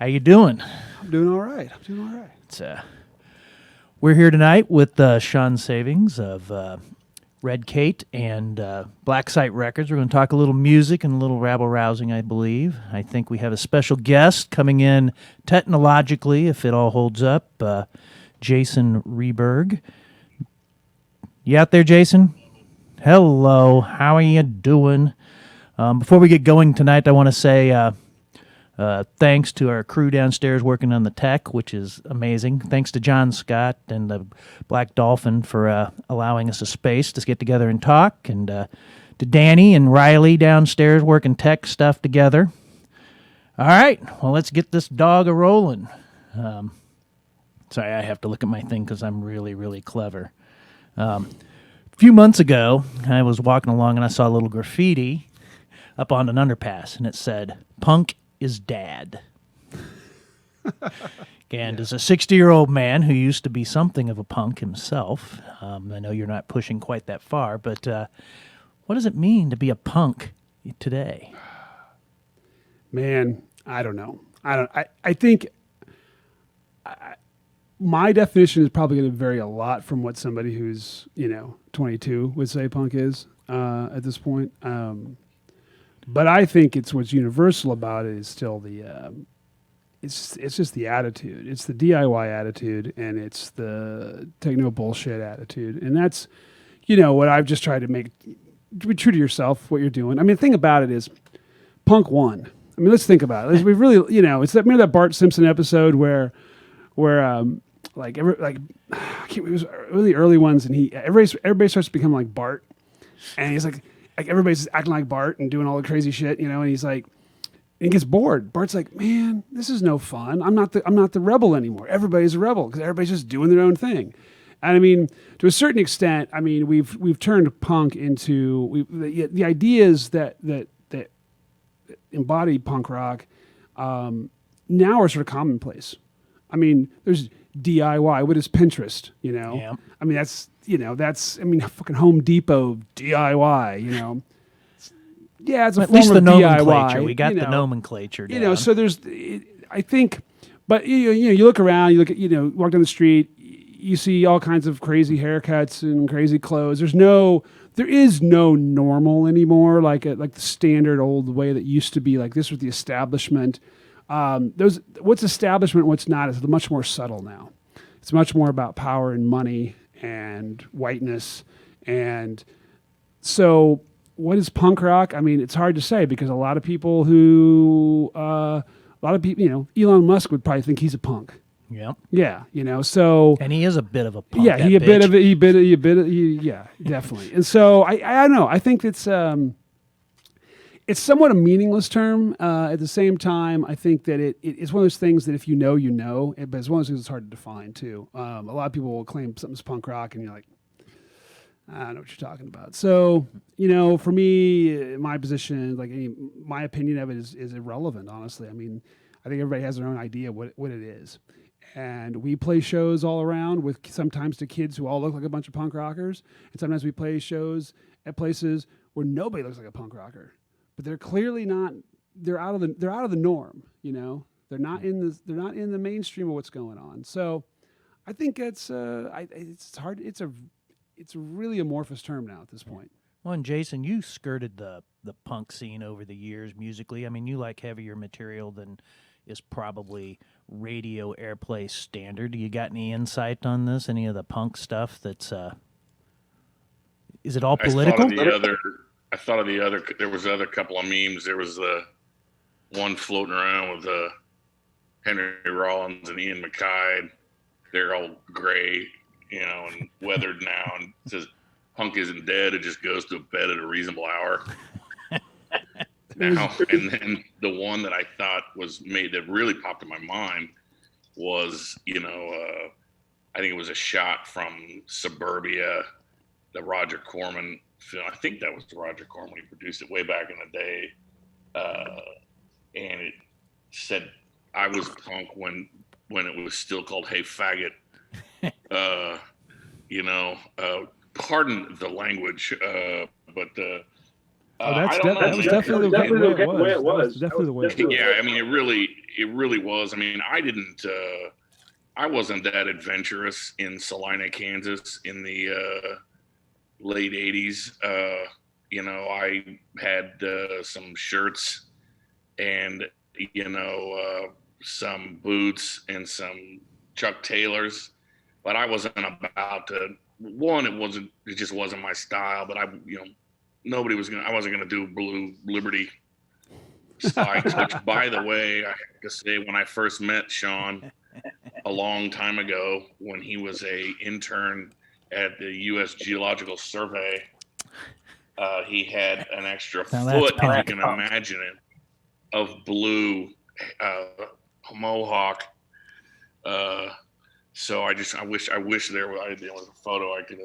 How you doing? I'm doing all right. It's, we're here tonight with Shawn Savings of Red Kate and Black Site Records. We're going to talk a little music and a little rabble-rousing, I believe. I think we have a special guest coming in technologically, if it all holds up, Jason Reberg. You out there, Jason? Hello. How are you doing? Before we get going tonight, I want to say thanks to our crew downstairs working on the tech, which is amazing. Thanks to John Scott and the Black Dolphin for allowing us a space to get together and talk, and to Danny and Riley downstairs working tech stuff together. All right, well, let's get this dog a-rolling. Sorry, I have to look at my thing because I'm really, really clever. A few months ago, I was walking along and I saw a little graffiti up on an underpass, and it said, "Punk is dad." And as a 60-year-old man who used to be something of a punk himself, I know you're not pushing quite that far, but what does it mean to be a punk today? Man, I don't know. I think my definition is probably going to vary a lot from what somebody who's 22 would say punk is at this point. But I think it's what's universal about it is still the it's just the attitude. It's the DIY attitude, and it's the techno bullshit attitude. And that's what I've just tried to be true to yourself, what you're doing. I mean, the thing about it is punk won. I mean, let's think about it. We really, it's that, remember that Bart Simpson episode where it was really early ones, and everybody starts to become like Bart, and he's like everybody's acting like Bart and doing all the crazy shit, and he's like, and he gets bored. Bart's like, man, this is no fun. I'm not the rebel anymore. Everybody's a rebel because everybody's just doing their own thing. And I mean, to a certain extent, I mean, we've turned punk into the ideas that embody punk rock now are sort of commonplace. I mean, there's DIY. What is Pinterest? Yeah. I mean, that's fucking Home Depot DIY. Yeah, it's a at least form the of nomenclature. DIY. We got the nomenclature down. So there's, I think, but you look around, you look at, walk down the street, you see all kinds of crazy haircuts and crazy clothes. There is no normal anymore, like the standard old way that used to be. Like this was the establishment. What's establishment, what's not, is much more subtle now. It's much more about power and money and whiteness. And so what is punk rock? I mean, it's hard to say because a lot of people, Elon Musk would probably think he's a punk. Yeah. Yeah, so. And he is a bit of a punk. Yeah, yeah, definitely. And so I don't know. I think it's somewhat a meaningless term. At the same time, I think that it's one of those things that if you know, but it's one of those things that's hard to define too. A lot of people will claim something's punk rock, and you're like, I don't know what you're talking about. So, for me, my position, my opinion of it is irrelevant, honestly. I mean, I think everybody has their own idea what it is. And we play shows all around with sometimes to kids who all look like a bunch of punk rockers, and sometimes we play shows at places where nobody looks like a punk rocker. But they're clearly not. They're out of the norm. They're not in the mainstream of what's going on. So, I think it's hard. It's a really amorphous term now at this point. Well, and Jason, you skirted the punk scene over the years musically. I mean, you like heavier material than is probably radio airplay standard. You got any insight on this? Any of the punk stuff that's is it all political? I thought of the other. There was other couple of memes. There was the one floating around with Henry Rollins and Ian MacKaye. They're all gray, and weathered now, and it says punk isn't dead. It just goes to bed at a reasonable hour. Now, and then the one that I thought was made that really popped in my mind was, I think it was a shot from Suburbia, the Roger Corman film. I think that was Roger Corman. He produced it way back in the day. And it said, I was punk when it was still called Hey Faggot. Pardon the language, but that was definitely the way it was. Yeah, I mean, it really, it really was. I mean, I wasn't that adventurous in Salina, Kansas in the late 80s. I had some shirts and, some boots and some Chuck Taylors, but I wasn't about to, it just wasn't my style, but I wasn't going to do blue Liberty spikes, which, by the way, I have to say, when I first met Shawn a long time ago, when he was a intern at the U.S. Geological Survey, he had an extra foot, if you can imagine it, of blue mohawk. So I wish there was a photo I could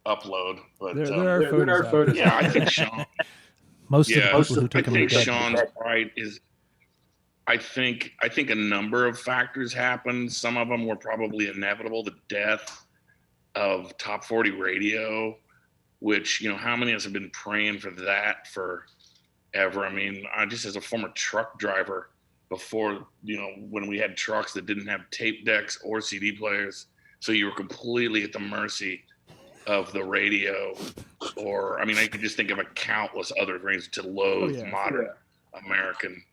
upload. But there are photos. Yeah, I think Shawn. Most of the people who took him are dead. Shawn's right is. I think a number of factors happened. Some of them were probably inevitable. The death of Top 40 Radio, which, how many of us have been praying for that forever? I mean, I just, as a former truck driver before, when we had trucks that didn't have tape decks or CD players, so you were completely at the mercy of the radio. Or, I mean, I could just think of a countless other things to loathe modern American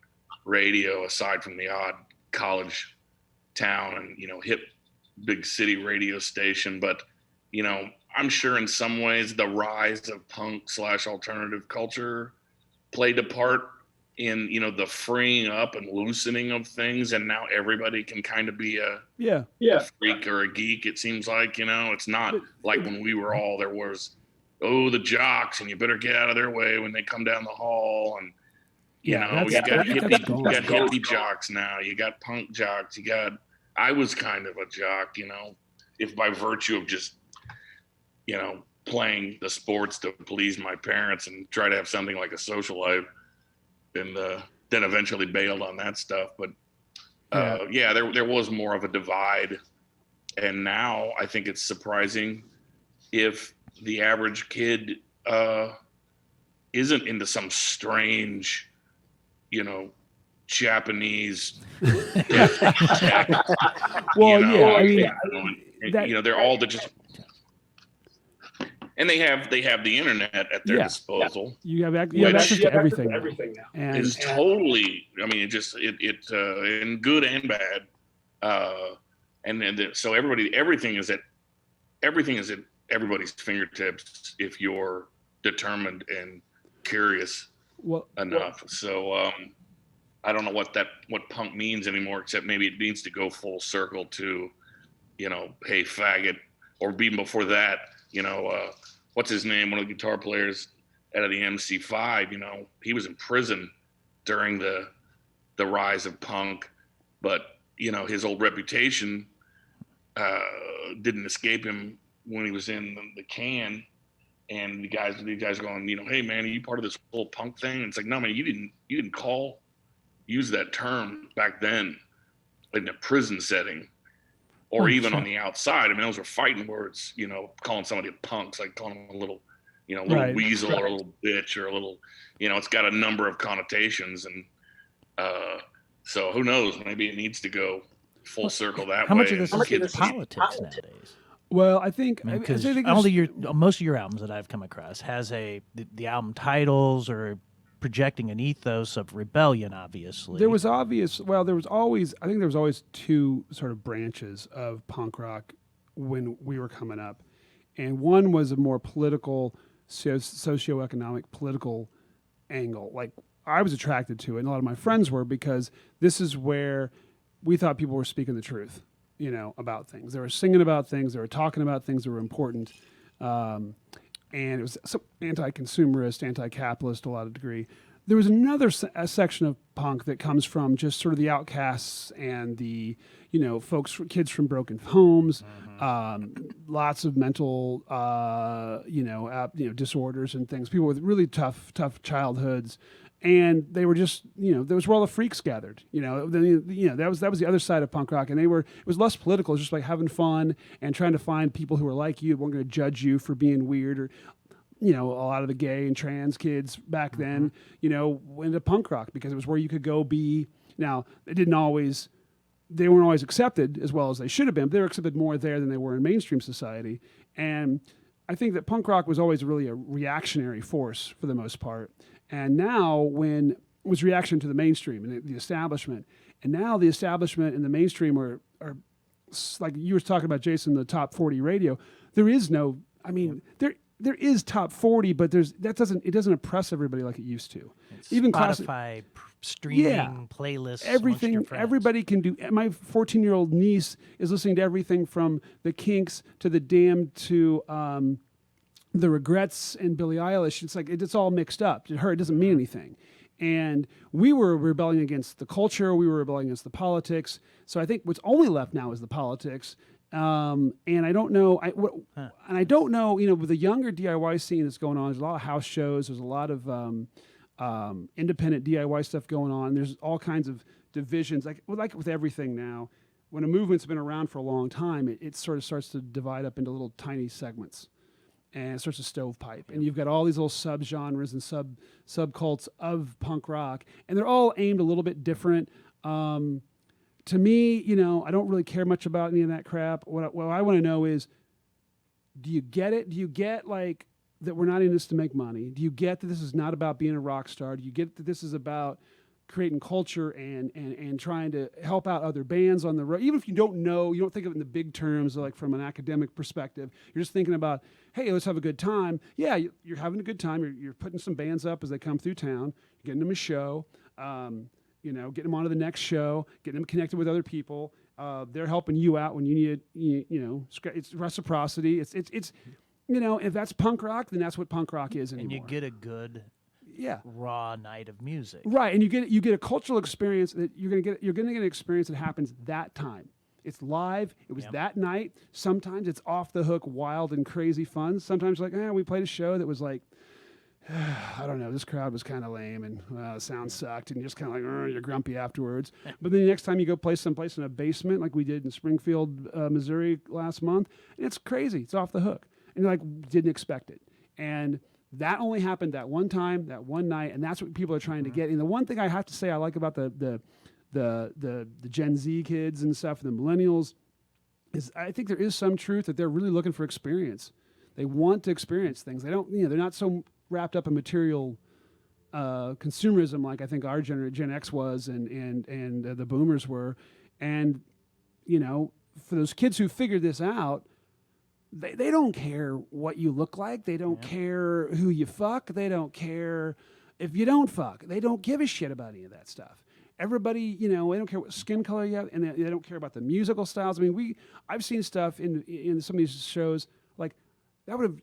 radio, aside from the odd college town and hip big city radio station. But I'm sure in some ways the rise of punk / alternative culture played a part in the freeing up and loosening of things, and now everybody can kind of be a freak or a geek. It seems like it's not like when we were all, there was the jocks and you better get out of their way when they come down the hall, and you got hippie jocks now. You got punk jocks. I was kind of a jock, if by virtue of just, playing the sports to please my parents and try to have something like a social life, and then eventually bailed on that stuff. But there was more of a divide. And now I think it's surprising if the average kid isn't into some strange, Japanese tech. Well, they're all just, and they have the internet at their disposal. You have access to everything now. And it's totally, I mean, it in good and bad. So everything is at everybody's fingertips if you're determined and curious enough. So I don't know what punk means anymore, except maybe it needs to go full circle to, hey faggot, or even before that, what's his name? One of the guitar players out of the MC5, he was in prison during the rise of punk, but his old reputation didn't escape him when he was in the can. And the guys are going, hey man, are you part of this whole punk thing? And it's like, no man, you didn't use that term back then in a prison setting, or even on the outside. I mean, those were fighting words, calling somebody a punk. It's like calling them a little, little weasel or a little bitch or a little, it's got a number of connotations. And so who knows, maybe it needs to go full circle that way. How much of this is politics nowadays? Well, I think because most of your albums that I've come across has the album titles or projecting an ethos of rebellion. Obviously, there was always two sort of branches of punk rock when we were coming up, and one was a more political, socioeconomic, political angle. Like I was attracted to it, and a lot of my friends were, because this is where we thought people were speaking the truth. About things. They were singing about things. They were talking about things that were important. And it was so anti-consumerist, anti-capitalist to a lot of degree. There was another section of punk that comes from just sort of the outcasts and the, kids from broken homes, lots of mental, disorders and things. People with really tough childhoods. And they were just, there was where all the freaks gathered. That was the other side of punk rock, and it was less political. It was just like having fun and trying to find people who were like you, weren't going to judge you for being weird, or, a lot of the gay and trans kids back then, went to punk rock because it was where you could go be, Now, they weren't always accepted as well as they should have been, but they were accepted more there than they were in mainstream society. And I think that punk rock was always really a reactionary force for the most part. And now when it was reaction to the mainstream and the establishment, and now the establishment and the mainstream are like you were talking about, Jason, the top 40 radio. There is no, I mean, there is top 40, but it doesn't oppress everybody like it used to. It's even Spotify streaming playlists, everything. amongst your friends. Everybody can do. My 14-year-old niece is listening to everything from the Kinks to the Damned to the Regrets and Billie Eilish. It's like it's all mixed up. To her, it doesn't mean anything. And we were rebelling against the culture. We were rebelling against the politics. So I think what's only left now is the politics. And I don't know. And I don't know. With the younger DIY scene that's going on, there's a lot of house shows. There's a lot of independent DIY stuff going on. There's all kinds of divisions, like with everything now. When a movement's been around for a long time, it sort of starts to divide up into little tiny segments. And it starts to stovepipe. And you've got all these little subgenres and subcults of punk rock. And they're all aimed a little bit different. To me, I don't really care much about any of that crap. What I want to know is, do you get it? Do you get, like, that we're not in this to make money? Do you get that this is not about being a rock star? Do you get that this is about creating culture and trying to help out other bands on the road? Even if you don't know, you don't think of it in the big terms, like from an academic perspective. You're just thinking about, hey, let's have a good time. Yeah, you're having a good time. You're putting some bands up as they come through town. You're getting them a show. Getting them onto the next show, getting them connected with other people. They're helping you out when you need, it's reciprocity. It's if that's punk rock, then that's what punk rock is anymore. And you get a good, raw night of music, right? And you get a cultural experience that you're gonna get an experience that happens that time. It's live. It was that night. Sometimes it's off the hook, wild and crazy fun. Sometimes like, we played a show that was like, I don't know, this crowd was kind of lame and the sound sucked and you're just kind of like, you're grumpy afterwards. But then the next time you go play someplace in a basement like we did in Springfield, Missouri last month, it's crazy. It's off the hook. And you're like, didn't expect it. And that only happened that one time, that one night, and that's what people are trying to get. And the one thing I have to say I like about the Gen Z kids and stuff, the millennials, is I think there is some truth that they're really looking for experience. They want to experience things. They don't, they're not so wrapped up in material consumerism like I think our Gen X was and the boomers were. And, for those kids who figured this out, they don't care what you look like. They don't care who you fuck. They don't care if you don't fuck. They don't give a shit about any of that stuff. Everybody, they don't care what skin color you have, and they don't care about the musical styles. I mean, I've seen stuff in some of these shows, like that would have,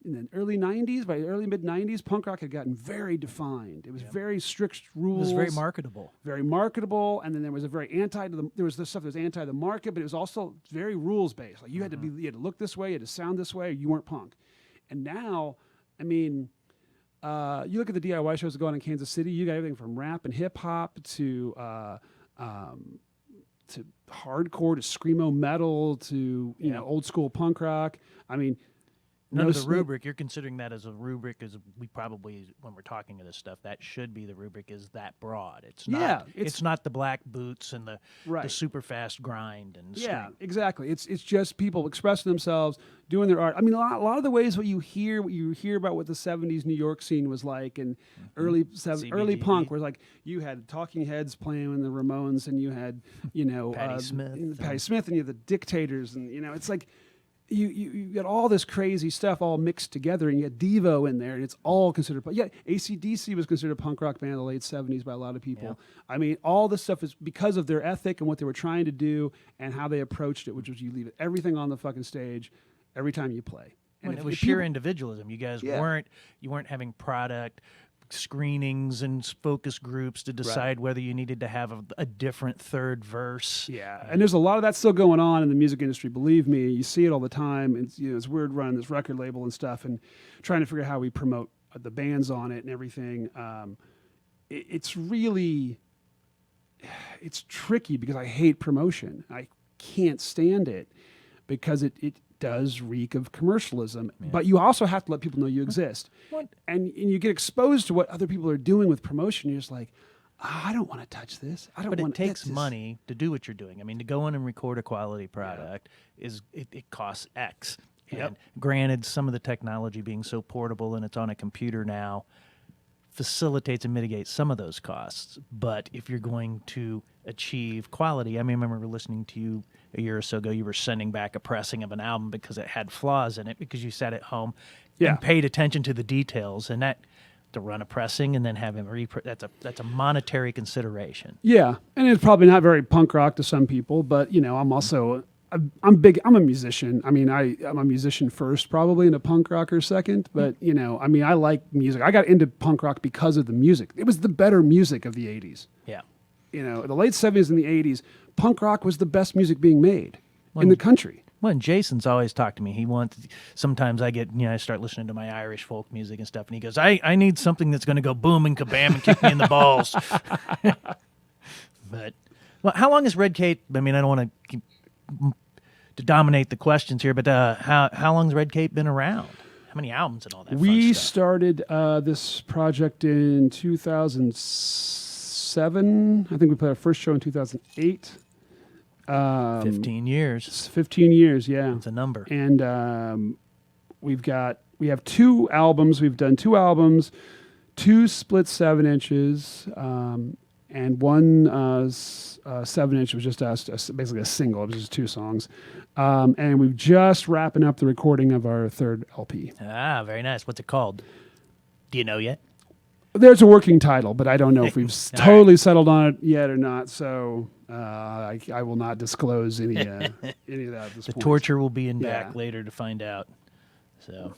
in the early 90s, by the early mid-90s, punk rock had gotten very defined. It was very strict rules. It was very marketable. Very marketable, and then there was a very there was this stuff that was anti the market, but it was also very rules-based. Like you had to you had to look this way, you had to sound this way, or you weren't punk. And now, I mean, you look at the DIY shows that go on in Kansas City, you got everything from rap and hip-hop to hardcore to screamo metal to, old-school punk rock. I mean, None of the rubric, you're considering that as a rubric, as we probably, when we're talking of this stuff, that should be the rubric is that broad. It's not it's not the black boots and the super fast grind and scream. Exactly. It's just people expressing themselves, doing their art. I mean, a lot of the ways what you hear about what the 70s New York scene was like and early punk, where like you had Talking Heads playing in the Ramones and you had, Patti Smith and you had the Dictators and, it's like, You got all this crazy stuff all mixed together, and you got Devo in there, and it's all considered punk. Yeah, AC/DC was considered a punk rock band in the late 70s by a lot of people. Yeah. I mean, all this stuff is because of their ethic and what they were trying to do and how they approached it, which was you leave everything on the fucking stage every time you play. And it was sheer individualism. You guys weren't having product screenings and focus groups to decide whether you needed to have a different third verse. Yeah, and there's a lot of that still going on in the music industry. Believe me, you see it all the time. It's it's weird running this record label and stuff and trying to figure out how we promote the bands on it and everything. It's really tricky because I hate promotion. I can't stand it because it does reek of commercialism, but you also have to let people know you exist. And you get exposed to what other people are doing with promotion. You're just like, I don't want to touch this. I don't But want. it takes money to do what you're doing. I mean, to go in and record a quality product it costs X. And Yep. granted, some of the technology being so portable and it's on a computer now facilitates and mitigates some of those costs. But if you're going to achieve quality, I mean, I remember listening to you a year or so ago, you were sending back a pressing of an album because it had flaws in it because you sat at home Yeah. and paid attention to the details. And that, to run a pressing and then have him that's a monetary consideration. Yeah, and it's probably not very punk rock to some people, but I'm also I'm big. I'm a musician. I mean, I'm a musician first, probably, and a punk rocker second. But I mean, I like music. I got into punk rock because of the music. It was the better music of the '80s. Yeah. The late '70s and the '80s, punk rock was the best music being made in the country. Well, and Jason's always talked to me. He wants, sometimes I get, I start listening to my Irish folk music and stuff, and he goes, I need something that's going to go boom and kabam and kick me in the balls. But, well, how long has Red Kate, I mean, I don't want to keep to dominate the questions here, but how long has Red Kate been around? How many albums and all that We fun stuff? started this project in 2007. I think we played our first show in 2008. 15 years. It's 15 years, yeah. It's a number. And we have 2 albums. We've done 2 albums, 2 split 7-inches, and one 7-inch was just basically a single. It was just 2 songs. And we've just wrapping up the recording of our 3rd LP. Ah, very nice. What's it called? Do you know yet? There's a working title, but I don't know if we've All totally settled on it yet or not. So I will not disclose any of that at this The point. torture will be in back Yeah. later to find out. So,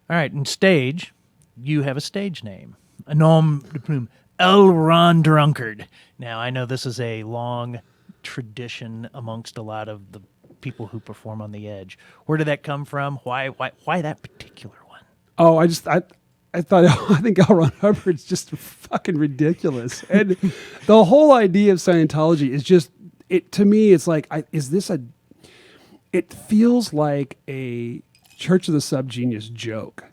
all right, and stage, you have a stage name, a nom de plume, El Ron Drunkard. Now, I know this is a long tradition amongst a lot of the people who perform on the Edge. Where did that come from? Why that particular one? Oh, I thought I think L. Ron Hubbard's just fucking ridiculous, and the whole idea of Scientology is just to me. It's like, it feels like a Church of the Subgenius joke,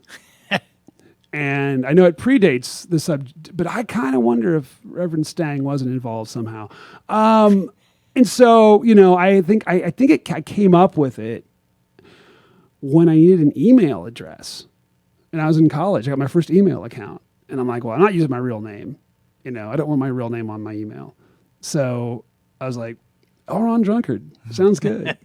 and I know it predates the but I kind of wonder if Reverend Stang wasn't involved somehow. And so I think I came up with it when I needed an email address. And I was in college. I got my first email account. And I'm like, well, I'm not using my real name. I don't want my real name on my email. So I was like, oh, Ron Drunkard. Sounds good.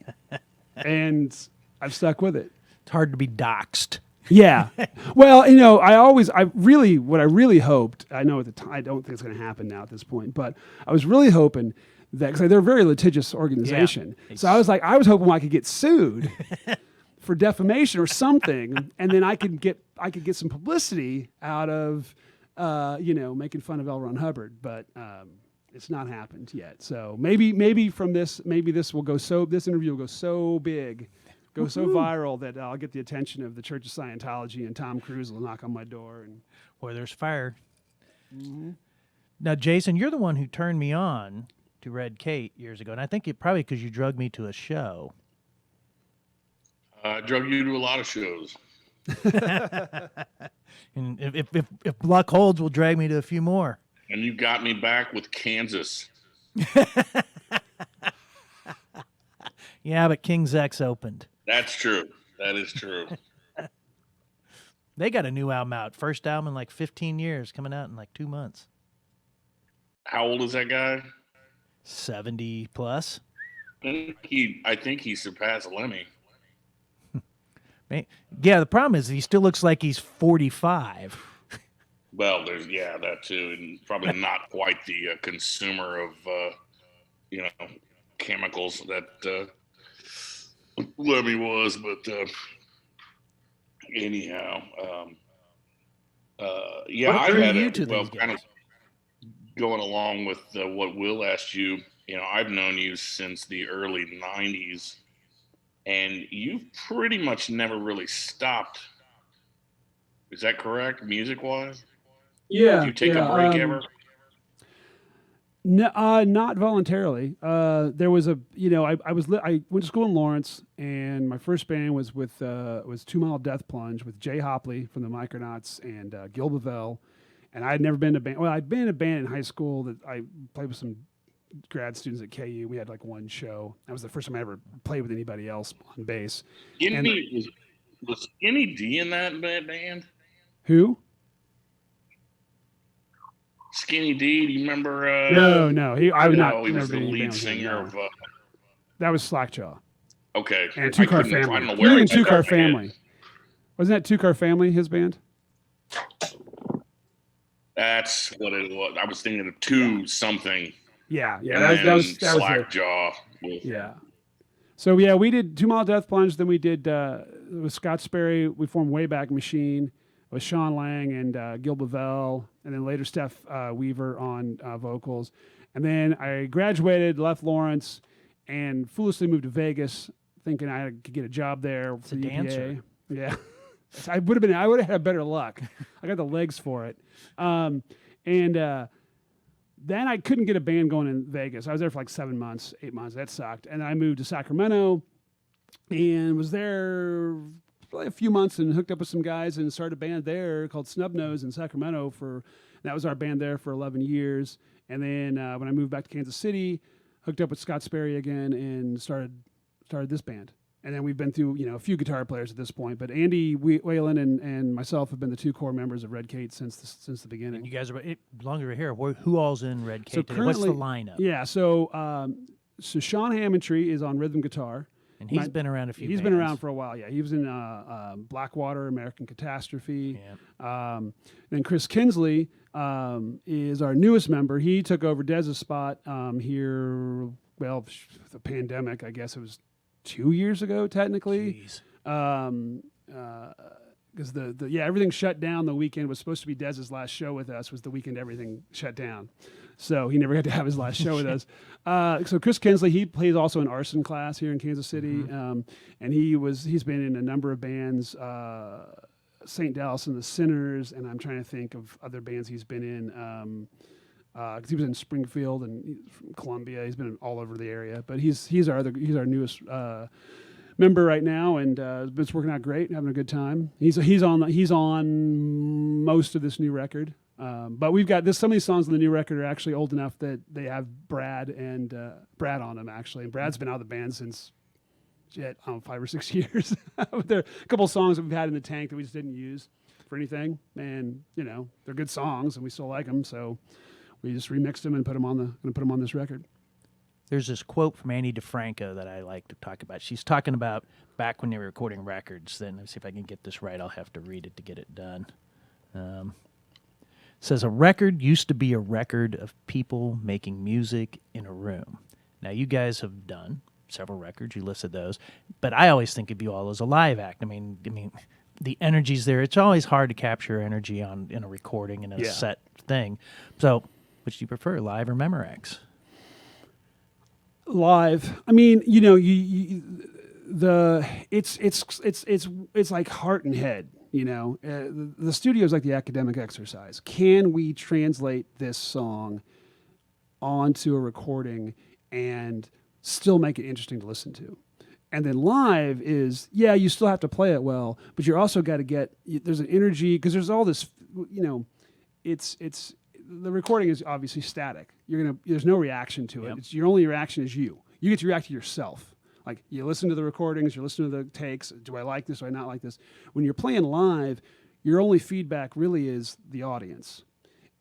And I've stuck with it. It's hard to be doxxed. Yeah. Well, what I really hoped, I know at the time, I don't think it's going to happen now at this point, but I was really hoping that, because they're a very litigious organization. Yeah. So I was hoping I could get sued for defamation or something, and then I could get some publicity out of making fun of L. Ron Hubbard, but it's not happened yet. So maybe from this, this interview will go so big, so viral that I'll get the attention of the Church of Scientology, and Tom Cruise will knock on my door. And Where there's fire. Now, Jason, you're the one who turned me on to Red Kate years ago, and I think it probably because you drugged me to a show. I drug you to a lot of shows. And if luck holds, we'll drag me to a few more. And you got me back with Kansas. Yeah, but King's X opened. That's true. That is true. They got a new album out. First album in like 15 years, coming out in like 2 months. How old is that guy? 70 plus. I think he surpassed Lemmy. Yeah, the problem is he still looks like he's 45. Well, there's that too, and probably not quite the consumer of chemicals that Lemmy was, but anyhow, What I've drew had you to these kind of guys? going along with what Will asked you. I've known you since the early '90s, and you've pretty much never really stopped. Is that correct, music-wise? yeah, Did you take a break ever? No, not voluntarily. There was I went to school in Lawrence, and my first band was with 2 Mile Death Plunge with Jay Hopley from the Micronauts and Gil Bevell, And I'd never been to band. Well, I'd been in a band in high school that I played with some grad students at KU. We had like one show. That was the first time I ever played with anybody else on bass. Was Skinny D in that band? Who? Skinny D, do you remember? No. He was the lead singer of. That was Slackjaw. Okay. And Two Car Family. I don't know where Even Two Car Family. Wasn't that Two Car Family, his band? That's what it was. I was thinking of Two something. Yeah. And That was Slackjaw. Yeah. So yeah, we did 2 Mile Death Plunge. Then we did with Scott Sperry. We formed Wayback Machine with Shawn Lang and Gil Bavell, and then later Steph Weaver on vocals. And then I graduated, left Lawrence, and foolishly moved to Vegas, thinking I could get a job there for the EPA. Yeah, I would have had better luck. I got the legs for it, and then I couldn't get a band going in Vegas. I was there for like 7 months, 8 months. That sucked. And I moved to Sacramento and was there probably a few months and hooked up with some guys and started a band there called Snubnose in Sacramento. That was our band there for 11 years. And then when I moved back to Kansas City, hooked up with Scott Sperry again and started this band. And then we've been through, a few guitar players at this point, but Andy Whalen and myself have been the 2 core members of Red Kate since the beginning. And you guys are longer here. Who all's in Red Kate? So What's the lineup? Yeah, so Shawn Hammondtree is on rhythm guitar, and he's been around a few. He's been around for a while. Yeah, he was in Blackwater, American Catastrophe. Yeah. Then Chris Kinsley is our newest member. He took over Dez's spot here. Well, the pandemic, I guess it was 2 years ago, technically. Because everything shut down the weekend. Was supposed to be Dez's last show with us. Was the weekend everything shut down, so he never got to have his last show with us. So Chris Kinsley, he plays also an arson class here in Kansas City, and he's been in a number of bands. St. Dallas and the Sinners, and I'm trying to think of other bands he's been in. Because he was in Springfield and from Columbia, he's been all over the area. But he's our newest member right now, and it's working out great, having a good time. He's on most of this new record. But we've got some of these songs on the new record are actually old enough that they have Brad on them actually, and Brad's been out of the band since 5 or 6 years. But there are a couple of songs that we've had in the tank that we just didn't use for anything, and they're good songs and we still like them, so we just remixed them and put them on this record. There's this quote from Annie DeFranco that I like to talk about. She's talking about back when they were recording records. Then let's see if I can get this right. I'll have to read it to get it done. Says a record used to be a record of people making music in a room. Now you guys have done several records. You listed those, but I always think of you all as a live act. I mean, the energy's there. It's always hard to capture energy in a recording and a set thing. So, which do you prefer, live or Memorex? Live. I mean, it's like heart and head. The studio is like the academic exercise. Can we translate this song onto a recording and still make it interesting to listen to? And then live is, you still have to play it well, but you're also got to there's an energy, because there's all this, it's the recording is obviously static. There's no reaction to it. Yep. Your only reaction is you. You get to react to yourself. Like, you listen to the recordings, you listen to the takes. Do I like this? Do I not like this? When you're playing live, your only feedback really is the audience.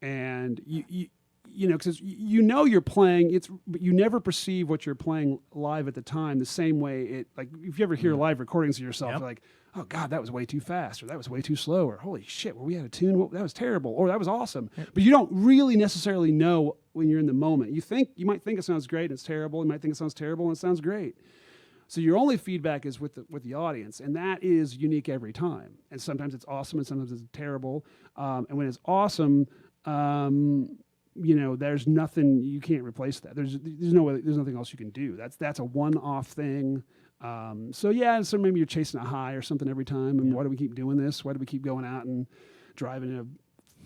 And because you're playing, but you never perceive what you're playing live at the time the same way. Like, if you ever hear live recordings of yourself, you're like, oh God, that was way too fast, or that was way too slow, or holy shit, were we out of tune? That was terrible, or that was awesome. But you don't really necessarily know when you're in the moment. You might think it sounds great and it's terrible. You might think it sounds terrible and it sounds great. So your only feedback is with the audience, and that is unique every time. And sometimes it's awesome, and sometimes it's terrible. And when it's awesome, there's nothing, you can't replace that. There's nothing else you can do. That's a one-off thing. So maybe you're chasing a high or something every time. And why do we keep doing this? Why do we keep going out and driving a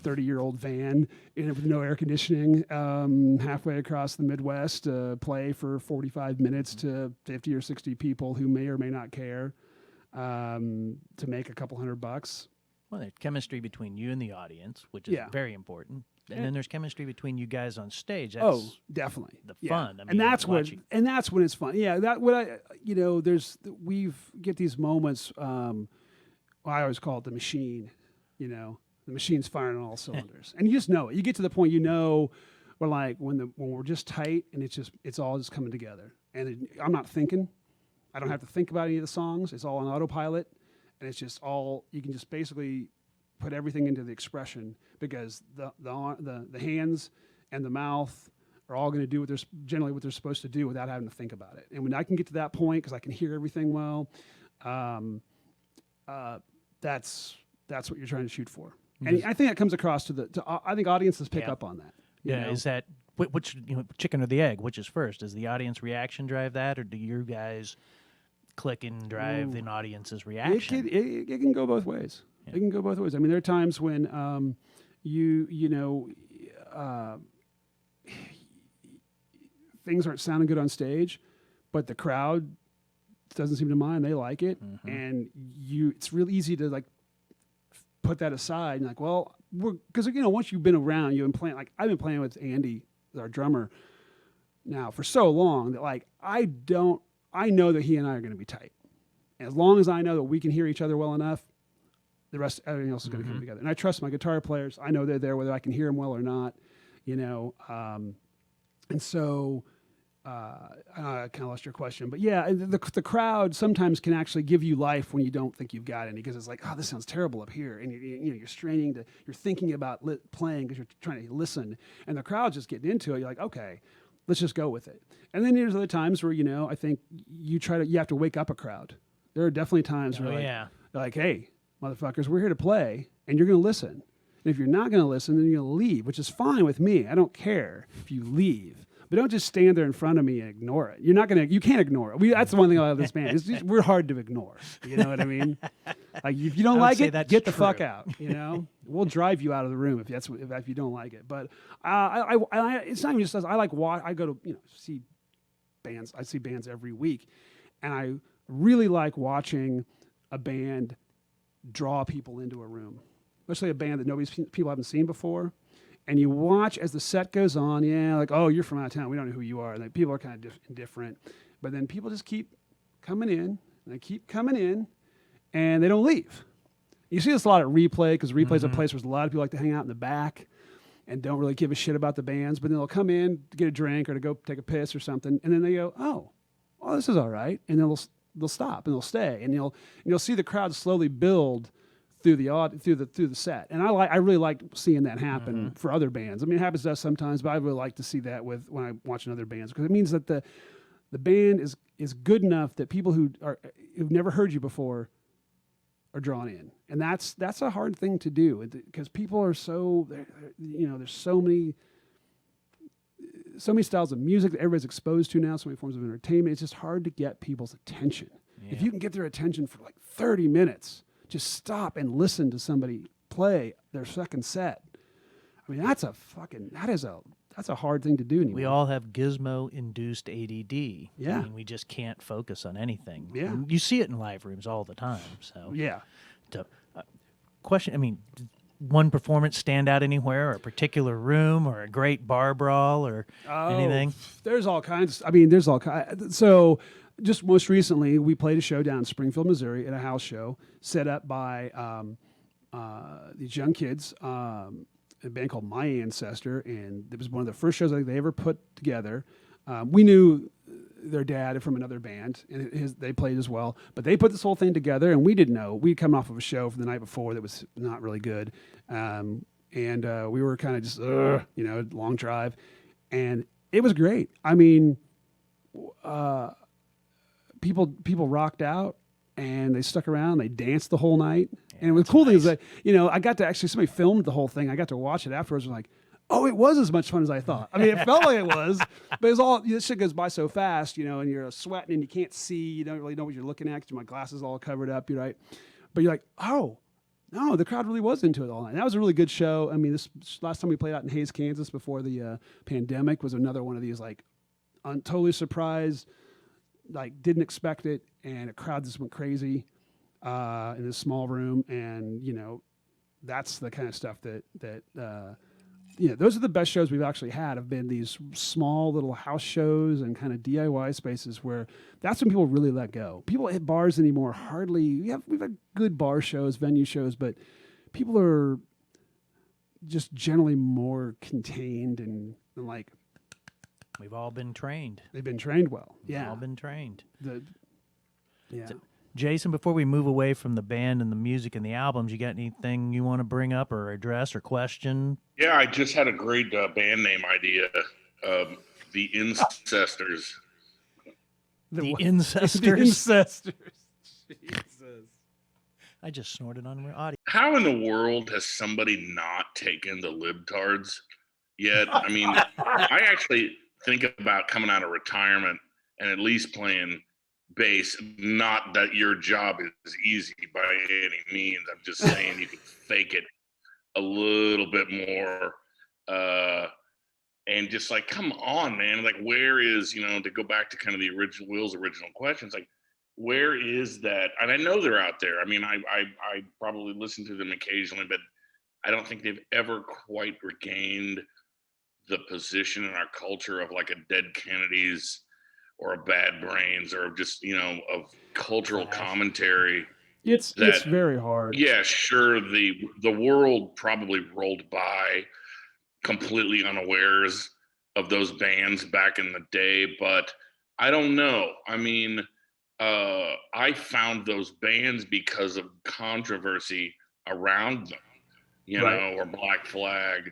30-year-old van with no air conditioning halfway across the Midwest to play for 45 minutes to 50 or 60 people who may or may not care to make a couple $100? Well, there's chemistry between you and the audience, which is Yeah. very important. And then there's chemistry between you guys on stage. That's Oh, definitely. the Yeah. fun. I mean, and that's watching. when it's fun. Yeah, that what I we've get these moments. I always call it the machine. The machine's firing on all cylinders, and you just know it. You get to the point we're like when we're just tight, and it's all just coming together. And I'm not thinking. I don't have to think about any of the songs. It's all on autopilot, and it's just all you can just basically put everything into the expression because the hands and the mouth are all going to do what they're supposed to do without having to think about it. And when I can get to that point because I can hear everything well, that's what you're trying to shoot for. And I think that comes across I think audiences pick up on that. you know? Is that which chicken or the egg? Which is first? Does the audience reaction drive that, or do you guys click and drive an audience's reaction? It can go both ways. Yeah. It can go both ways. I mean, there are times when things aren't sounding good on stage, but the crowd doesn't seem to mind. They like it, and it's real easy to like put that aside and like, well, because once you've been around, you've been playing. Like I've been playing with Andy, our drummer, now for so long that like I know that he and I are going to be tight. And as long as I know that we can hear each other well enough, everything else is going to come together. And I trust my guitar players. I know they're there whether I can hear them well or not. And so I kind of lost your question, but yeah, the crowd sometimes can actually give you life when you don't think you've got any, because it's like, oh, this sounds terrible up here, and you're straining you're thinking about playing because you're trying to listen, and the crowd's just getting into it. You're like, okay, let's just go with it. And then there's other times where I think you have to wake up a crowd. There are definitely times where they're like, hey, motherfuckers, we're here to play, and you're going to listen. And if you're not going to listen, then you're going to leave, which is fine with me. I don't care if you leave. But don't just stand there in front of me and ignore it. You can't ignore it. That's the one thing I love this band. We're hard to ignore. You know what I mean? Like if you don't like it, get the fuck out. We'll drive you out of the room if you don't like it. But it's not even just us. I go to see bands. I see bands every week, and I really like watching a band draw people into a room, especially a band that people haven't seen before. And you watch as the set goes on, like, oh, you're from out of town. We don't know who you are. And like, people are kind of indifferent. But then people just keep coming in, and they keep coming in, and they don't leave. You see this a lot at Replay, because Replay is a place where a lot of people like to hang out in the back and don't really give a shit about the bands. But then they'll come in to get a drink or to go take a piss or something, and then they go, oh, this is all right. And then they'll stop, and they'll stay. And you'll see the crowd slowly build through the set, and I really like seeing that happen for other bands. I mean, it happens to us sometimes, but I really like to see that when I'm watching other bands, because it means that the band is good enough that people who've never heard you before are drawn in, and that's a hard thing to do, because people are there's so many styles of music that everybody's exposed to now, so many forms of entertainment. It's just hard to get people's attention. Yeah. If you can get their attention for like 30 minutes. Just stop and listen to somebody play their second set. I mean, that's a hard thing to do anymore. We all have gizmo-induced ADD. Yeah. I mean, we just can't focus on anything. Yeah. And you see it in live rooms all the time. So yeah. Question, I mean, did one performance stand out anywhere, or a particular room, or a great bar brawl, or anything? There's all kinds. I mean, there's all kinds. So just most recently, we played a show down in Springfield, Missouri, at a house show set up by these young kids, a band called My Ancestor, and it was one of the first shows I think they ever put together. We knew their dad from another band, and they played as well, but they put this whole thing together, and we didn't know. We'd come off of a show from the night before that was not really good, and we were kind of just, long drive, and it was great. I mean, people rocked out, and they stuck around. They danced the whole night, and the cool thing is that I got to actually, somebody filmed the whole thing. I got to watch it afterwards. And like, oh, it was as much fun as I thought. I mean, it felt like it was, but it's all, this shit goes by so fast, and you're sweating and you can't see. You don't really know what you're looking at because my glasses all covered up. You're right, but you're like, oh no, the crowd really was into it all night. And that was a really good show. I mean, this last time we played out in Hays, Kansas, before the pandemic, was another one of these like totally surprised. Like didn't expect it, and a crowd just went crazy in this small room, and that's the kind of stuff that those are the best shows we've actually had, have been these small little house shows and kind of DIY spaces where that's when people really let go. People at bars anymore hardly, we've had good bar shows, venue shows, but people are just generally more contained and like, We've all been trained. they've been trained well. We've all been trained. Yeah. Jason, before we move away from the band and the music and the albums, you got anything you want to bring up or address or question? Yeah, I just had a great band name idea. The Incestors. The Incestors? The Incestors. Jesus. I just snorted on audio. How in the world has somebody not taken the libtards yet? I mean, I actually think about coming out of retirement and at least playing bass. Not that your job is easy by any means. I'm just saying you can fake it a little bit more. And just like, come on, man. Like, where is, to go back to kind of the Will's original questions, like, where is that? And I know they're out there. I mean, I probably listen to them occasionally, but I don't think they've ever quite regained the position in our culture of like a Dead Kennedys or a Bad Brains or just, of cultural commentary. It's very hard. Yeah, sure. The world probably rolled by completely unawares of those bands back in the day, but I don't know. I mean, I found those bands because of controversy around them, Right. or Black Flag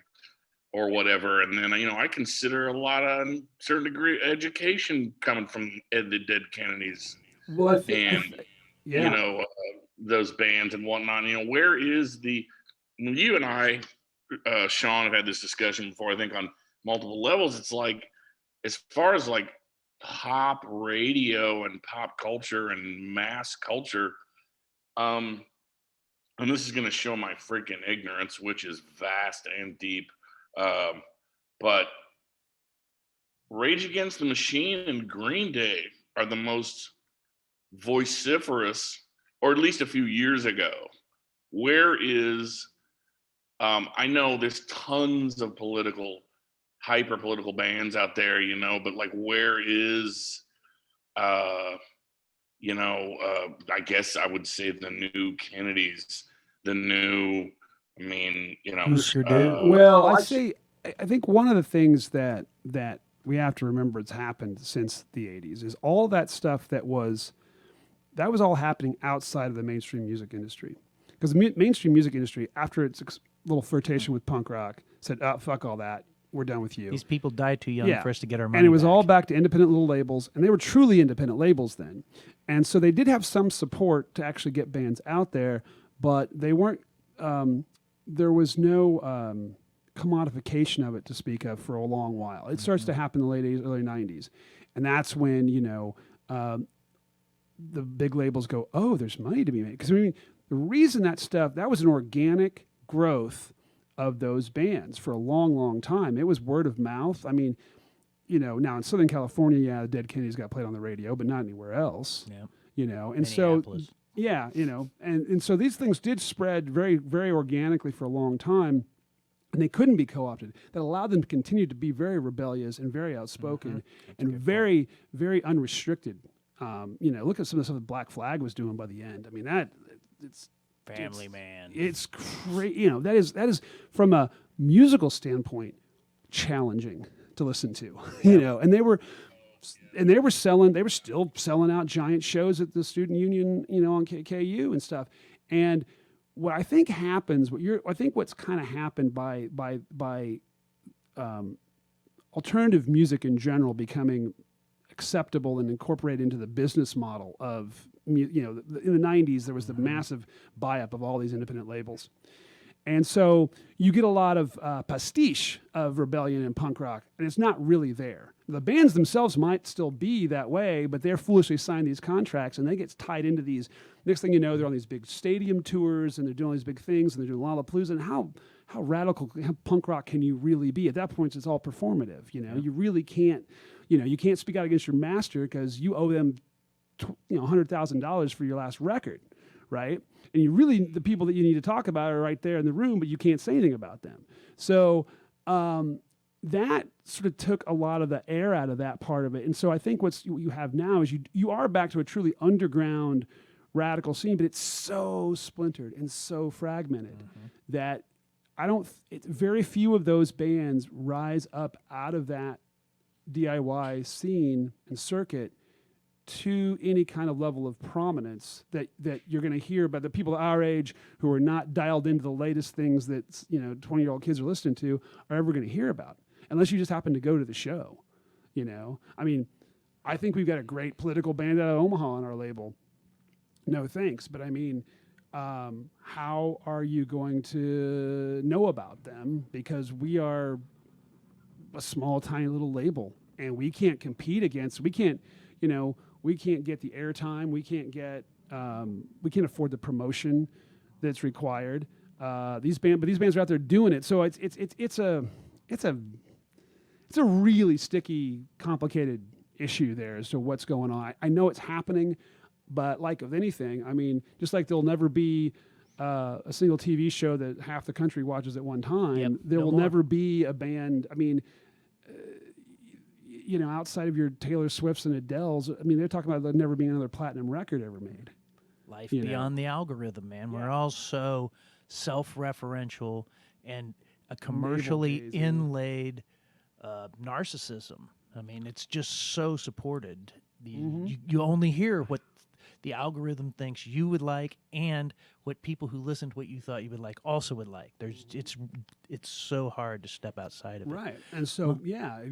or whatever. And then, I consider a lot of certain degree education coming from the Dead Kennedys Well, and, yeah. those bands and whatnot. Where is you and I, Shawn, have had this discussion before, I think on multiple levels. It's like, as far as like pop radio and pop culture and mass culture, and this is going to show my freaking ignorance, which is vast and deep. But Rage Against the Machine and Green Day are the most vociferous, or at least a few years ago. Where is, I know there's tons of hyper political bands out there, but like, where is, I guess I would say the new Kennedys, Husker Du. Well, I think one of the things that we have to remember has happened since the 80s is all that stuff that was all happening outside of the mainstream music industry. Because the mainstream music industry, after its little flirtation with punk rock, said, "Oh, fuck all that. We're done with you." These people died too young for us to get our money And it was back. all back to independent little labels, and they were truly independent labels then. And so they did have some support to actually get bands out there, but they weren't, there was no commodification of it to speak of for a long while. It starts to happen in the late 80s, early 90s. And that's when, the big labels go, "Oh, there's money to be made." Because the reason that was an organic growth of those bands for a long, long time. It was word of mouth. I mean, now in Southern California, the Dead Kennedys got played on the radio, but not anywhere else. Yeah. And so, Minneapolis. yeah, and so these things did spread very, very organically for a long time, and they couldn't be co-opted. That allowed them to continue to be very rebellious and very outspoken and very, very unrestricted. Look at some of the stuff that Black Flag was doing by the end. I mean, it's Family Man. It's crazy. That is from a musical standpoint challenging to listen to. And they were still selling out giant shows at the Student Union, on KKU and stuff. And what I think happens, what's kind of happened by alternative music in general becoming acceptable and incorporated into the business model of, in the 90s, there was the massive buy-up of all these independent labels. And so you get a lot of pastiche of rebellion and punk rock, and it's not really there. The bands themselves might still be that way, but they're foolishly signed these contracts, and they get tied into these. Next thing you know, they're on these big stadium tours, and they're doing all these big things, and they're doing Lollapalooza. And how radical, how punk rock can you really be? At that point, it's all performative. You really can't. You can't speak out against your master because you owe them, $100,000 for your last record, right? And you really, the people that you need to talk about are right there in the room, but you can't say anything about them. So that sort of took a lot of the air out of that part of it. And so I think what you have now is you are back to a truly underground radical scene, but it's so splintered and so fragmented that very few of those bands rise up out of that DIY scene and circuit to any kind of level of prominence that you're going to hear about. The people our age who are not dialed into the latest things that 20-year-old kids are listening to are ever going to hear about, unless you just happen to go to the show. I mean, I think we've got a great political band out of Omaha on our label. No thanks, but I mean, how are you going to know about them? Because we are a small, tiny little label, and we can't compete against. We can't get the airtime. We can't afford the promotion that's required. These bands are out there doing it. So it's a really sticky, complicated issue there as to what's going on. I know it's happening, but like with anything, I mean, just like there'll never be a single TV show that half the country watches at one time, there will never be a band. I mean, outside of your Taylor Swifts and Adeles, I mean, they're talking about there never being another platinum record ever made. Life beyond the algorithm, man. We're all so self-referential and a commercially inlaid narcissism. I mean, it's just so supported. You only hear what the algorithm thinks you would like, and what people who listen to what you thought you would like also would like. It's so hard to step outside of it. Right. And so that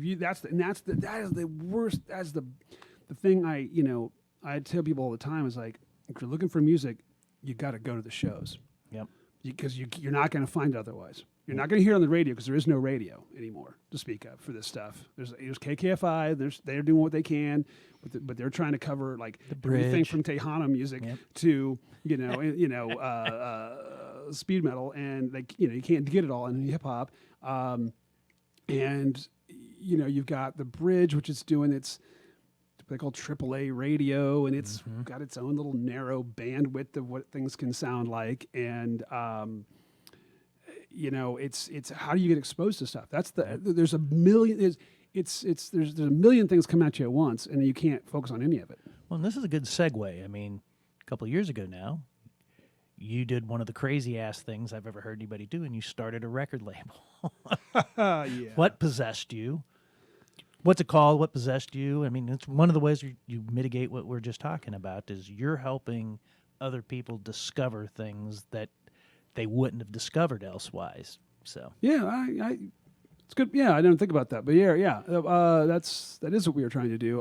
is the worst. That's the thing I tell people all the time is like, if you're looking for music, you got to go to the shows. Yep. Because you're not going to find it otherwise. You're not going to hear it on the radio because there is no radio anymore to speak of for this stuff. There's KKFI. They're doing what they can, but they're trying to cover like everything from Tejano music to speed metal, and you can't get it all in hip hop. And you've got the Bridge, which is doing its they call AAA radio, and it's got its own little narrow bandwidth of what things can sound like, and it's how do you get exposed to stuff? There's a million there's a million things come at you at once, and you can't focus on any of it. Well, and this is a good segue. I mean, a couple of years ago now, you did one of the crazy ass things I've ever heard anybody do, and you started a record label. Yeah. What possessed you? What's it called? What possessed you? I mean, it's one of the ways you mitigate what we're just talking about is you're helping other people discover things that they wouldn't have discovered elsewise. So yeah, it's good. Yeah, I didn't think about that, but that is what we were trying to do.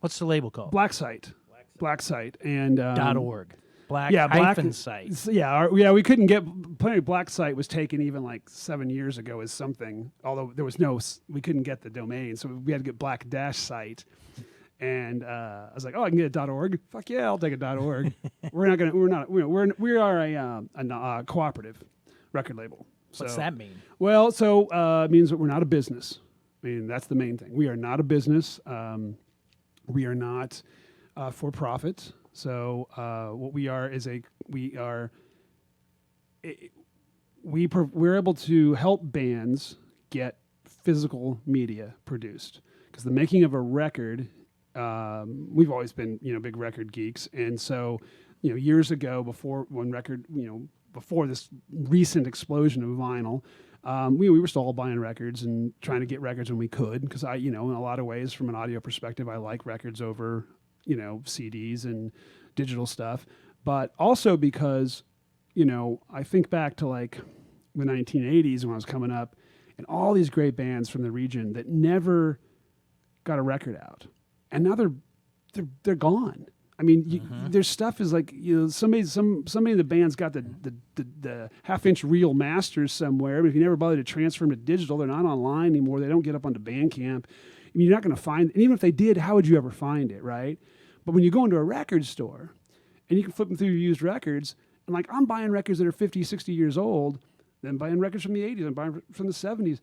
What's the label called? Black Site, and .org. Black site. We couldn't get plenty. Black Site was taken even like 7 years ago as something. Although we couldn't get the domain, so we had to get Black Site. And I was like, oh, I can get a .org. Fuck yeah, I'll take a .org. We are a cooperative record label. What's that mean? Well, it means that we're not a business. I mean, that's the main thing. We are not a business. We are not for profit. So what we are is we're able to help bands get physical media produced, because the making of a record, we've always been big record geeks, and so years ago before this recent explosion of vinyl, we were still all buying records and trying to get records when we could, because in a lot of ways from an audio perspective I like records over CDs and digital stuff, but also because, I think back to like the 1980s when I was coming up, and all these great bands from the region that never got a record out, and now they're gone. I mean, their stuff is like somebody in the band's got the half-inch reel masters somewhere. But if you never bother to transfer them to digital, they're not online anymore. They don't get up onto Bandcamp. I mean, you're not going to find. And even if they did, how would you ever find it, right? But when you go into a record store and you can flip them through used records, and like I'm buying records that are 50, 60 years old, then buying records from the 80s, I'm buying from the 70s.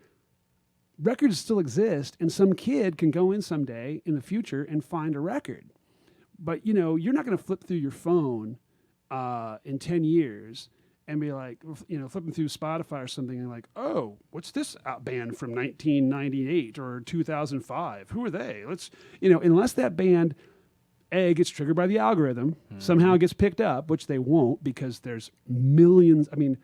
Records still exist, and some kid can go in someday in the future and find a record. but you're not going to flip through your phone in 10 years and be like, flipping through Spotify or something and like, oh, what's this band from 1998 or 2005? Who are they? Let's, unless that band gets triggered by the algorithm, somehow gets picked up, which they won't because there's millions. I mean,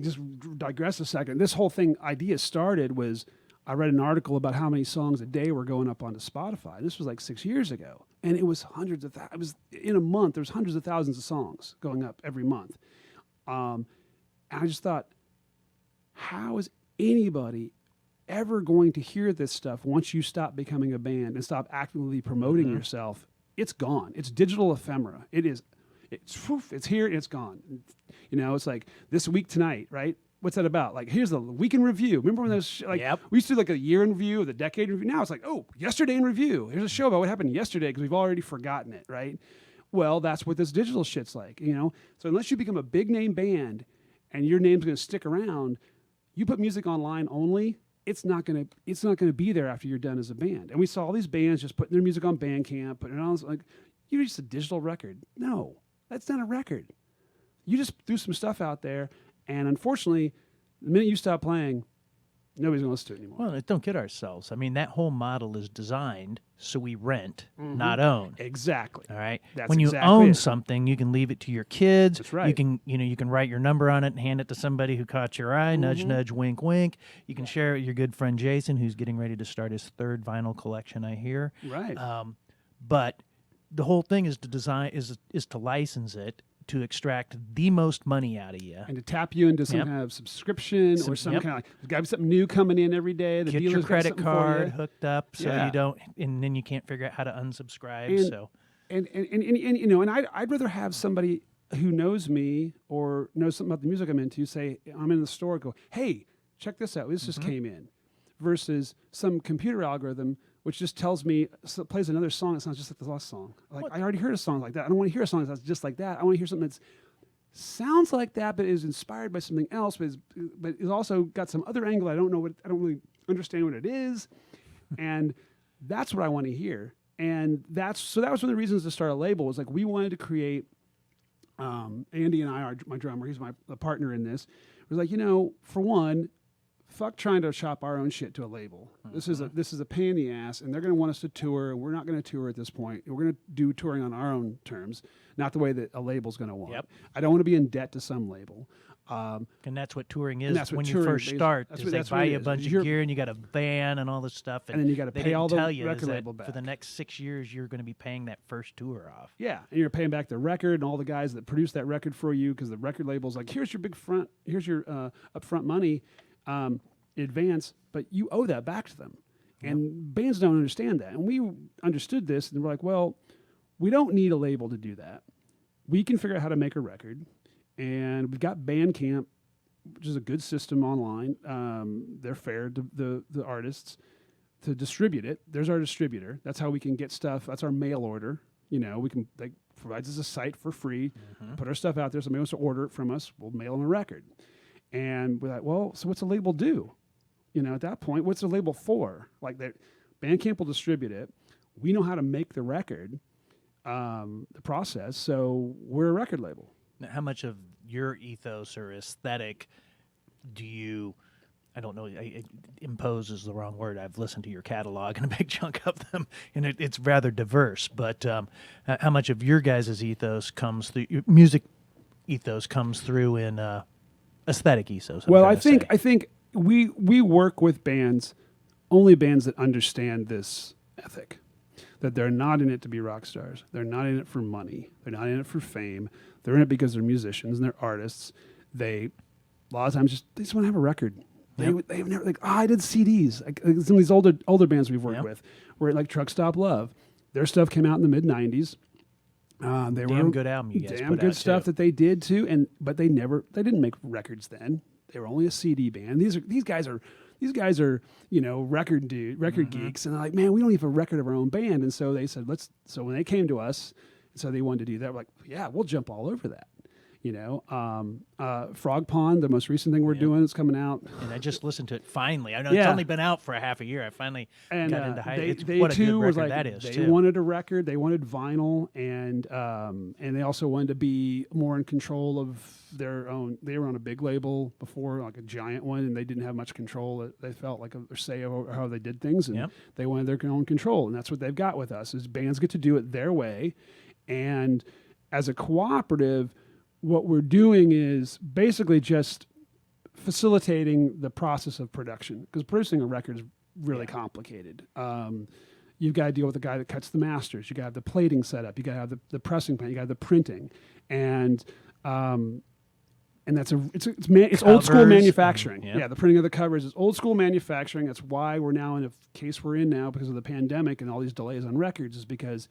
just digress a second. This whole idea started was I read an article about how many songs a day were going up onto Spotify. This was like 6 years ago. And it was hundreds of it was in a month, there was hundreds of thousands of songs going up every month. And I just thought, how is anybody ever going to hear this stuff once you stop becoming a band and stop actively promoting yourself? It's gone. It's digital ephemera. It's here and it's gone. It's like this week tonight, right? What's that about? Like, here's the week in review. Remember when those we used to do like a year in review or the decade in review. Now it's like, oh, yesterday in review. Here's a show about what happened yesterday because we've already forgotten it, right? Well, that's what this digital shit's like, So unless you become a big name band and your name's going to stick around, you put music online only. It's not gonna be there after you're done as a band. And we saw all these bands just putting their music on Bandcamp, putting it on like, you're just a digital record. No, that's not a record. You just threw some stuff out there. And unfortunately, the minute you stop playing, nobody's going to listen to it anymore. Well, don't kid ourselves. I mean, that whole model is designed so we rent, not own. Exactly. All right. That's when you exactly own it. something, you can leave it to your kids. That's right. You can write your number on it and hand it to somebody who caught your eye. Nudge, nudge, wink, wink. You can share it with your good friend Jason, who's getting ready to start his third vinyl collection, I hear. Right. But the whole thing is to design is to license it, to extract the most money out of you. And to tap you into some kind of subscription or some kind of like, there's got to be something new coming in every day. The Get your dealer's got credit something for card you. hooked up so you don't, and then you can't figure out how to unsubscribe. And I'd rather have somebody who knows me or knows something about the music I'm into say, I'm in the store, go, hey, check this out. This just came in. Versus some computer algorithm which just tells me, plays another song that sounds just like the last song. Like, I already heard a song like that. I don't want to hear a song that sounds just like that. I want to hear something that sounds like that, but is inspired by something else, but is also got some other angle. I don't really understand what it is. And that's what I want to hear. And that was one of the reasons to start a label, was like, we wanted to create, Andy and I, my drummer, he's my partner in this, was like, for one, fuck trying to shop our own shit to a label. This is a pain in the ass, and they're going to want us to tour, and we're not going to tour at this point. We're going to do touring on our own terms, not the way that a label's going to want. Yep. I don't want to be in debt to some label. And that's what touring is. That's what when touring you first is. start. That's Is what- they that's buy what it you a is. bunch of You're- gear, and you got a van and all this stuff. And then you got to they pay didn't all the tell you record is that label back. for the next 6 years, you're going to be paying that first tour off. Yeah, and you're paying back the record and all the guys that produced that record for you, because the record label's like, here's your upfront money in advance, but you owe that back to them. And bands don't understand that. And we understood this, and we're like, well, we don't need a label to do that. We can figure out how to make a record, and we've got Bandcamp, which is a good system online. They're fair to the artists to distribute it. There's our distributor. That's how we can get stuff. That's our mail order. They provides us a site for free, put our stuff out there. Somebody wants to order it from us, we'll mail them a record. And we're like, well, so what's a label do? At that point, what's a label for? Like, that Bandcamp will distribute it. We know how to make the record, the process. So we're a record label. Now, how much of your ethos or aesthetic do you, I don't know, impose is the wrong word. I've listened to your catalog and a big chunk of them, and it's rather diverse. But how much of your guys' ethos comes through, your music ethos comes through in aesthetic ethos? Well, I think we work with only bands that understand this ethic, that they're not in it to be rock stars. They're not in it for money. They're not in it for fame. They're in it because they're musicians and they're artists. A lot of times they just want to have a record. They've never I did CDs. Like some of these older bands we've worked with, were like Truck Stop Love. Their stuff came out in the mid '90s. They were good album you guys damn put good out, stuff too. that they did too. But they didn't make records then. They were only a CD band. These guys are record geeks, and they're like, man, we don't even have a record of our own band. And so they said, so when they came to us, and so they wanted to do that, we're like, yeah, we'll jump all over that. Frog Pond, the most recent thing we're doing, is coming out. And I just listened to it finally. I know it's Yeah. only been out for a half a year. I finally And got into high. they What a good too was record like, that is, they too. wanted a record, they wanted vinyl, and they also wanted to be more in control of their own. They were on a big label before, like a giant one, and they didn't have much control. They felt like a say over how they did things, and Yep. they wanted their own control, and that's what they've got with us. Is bands get to do it their way, and as a cooperative, what we're doing is basically just facilitating the process of production, because producing a record is really complicated. You've got to deal with the guy that cuts the masters. You got to have the plating set up. You got to have the pressing plant. You got to have the printing, and that's it's old school Covers, manufacturing. yeah. The printing of the covers is old school manufacturing. That's why we're now in a case we're in now because of the pandemic and all these delays on records, is because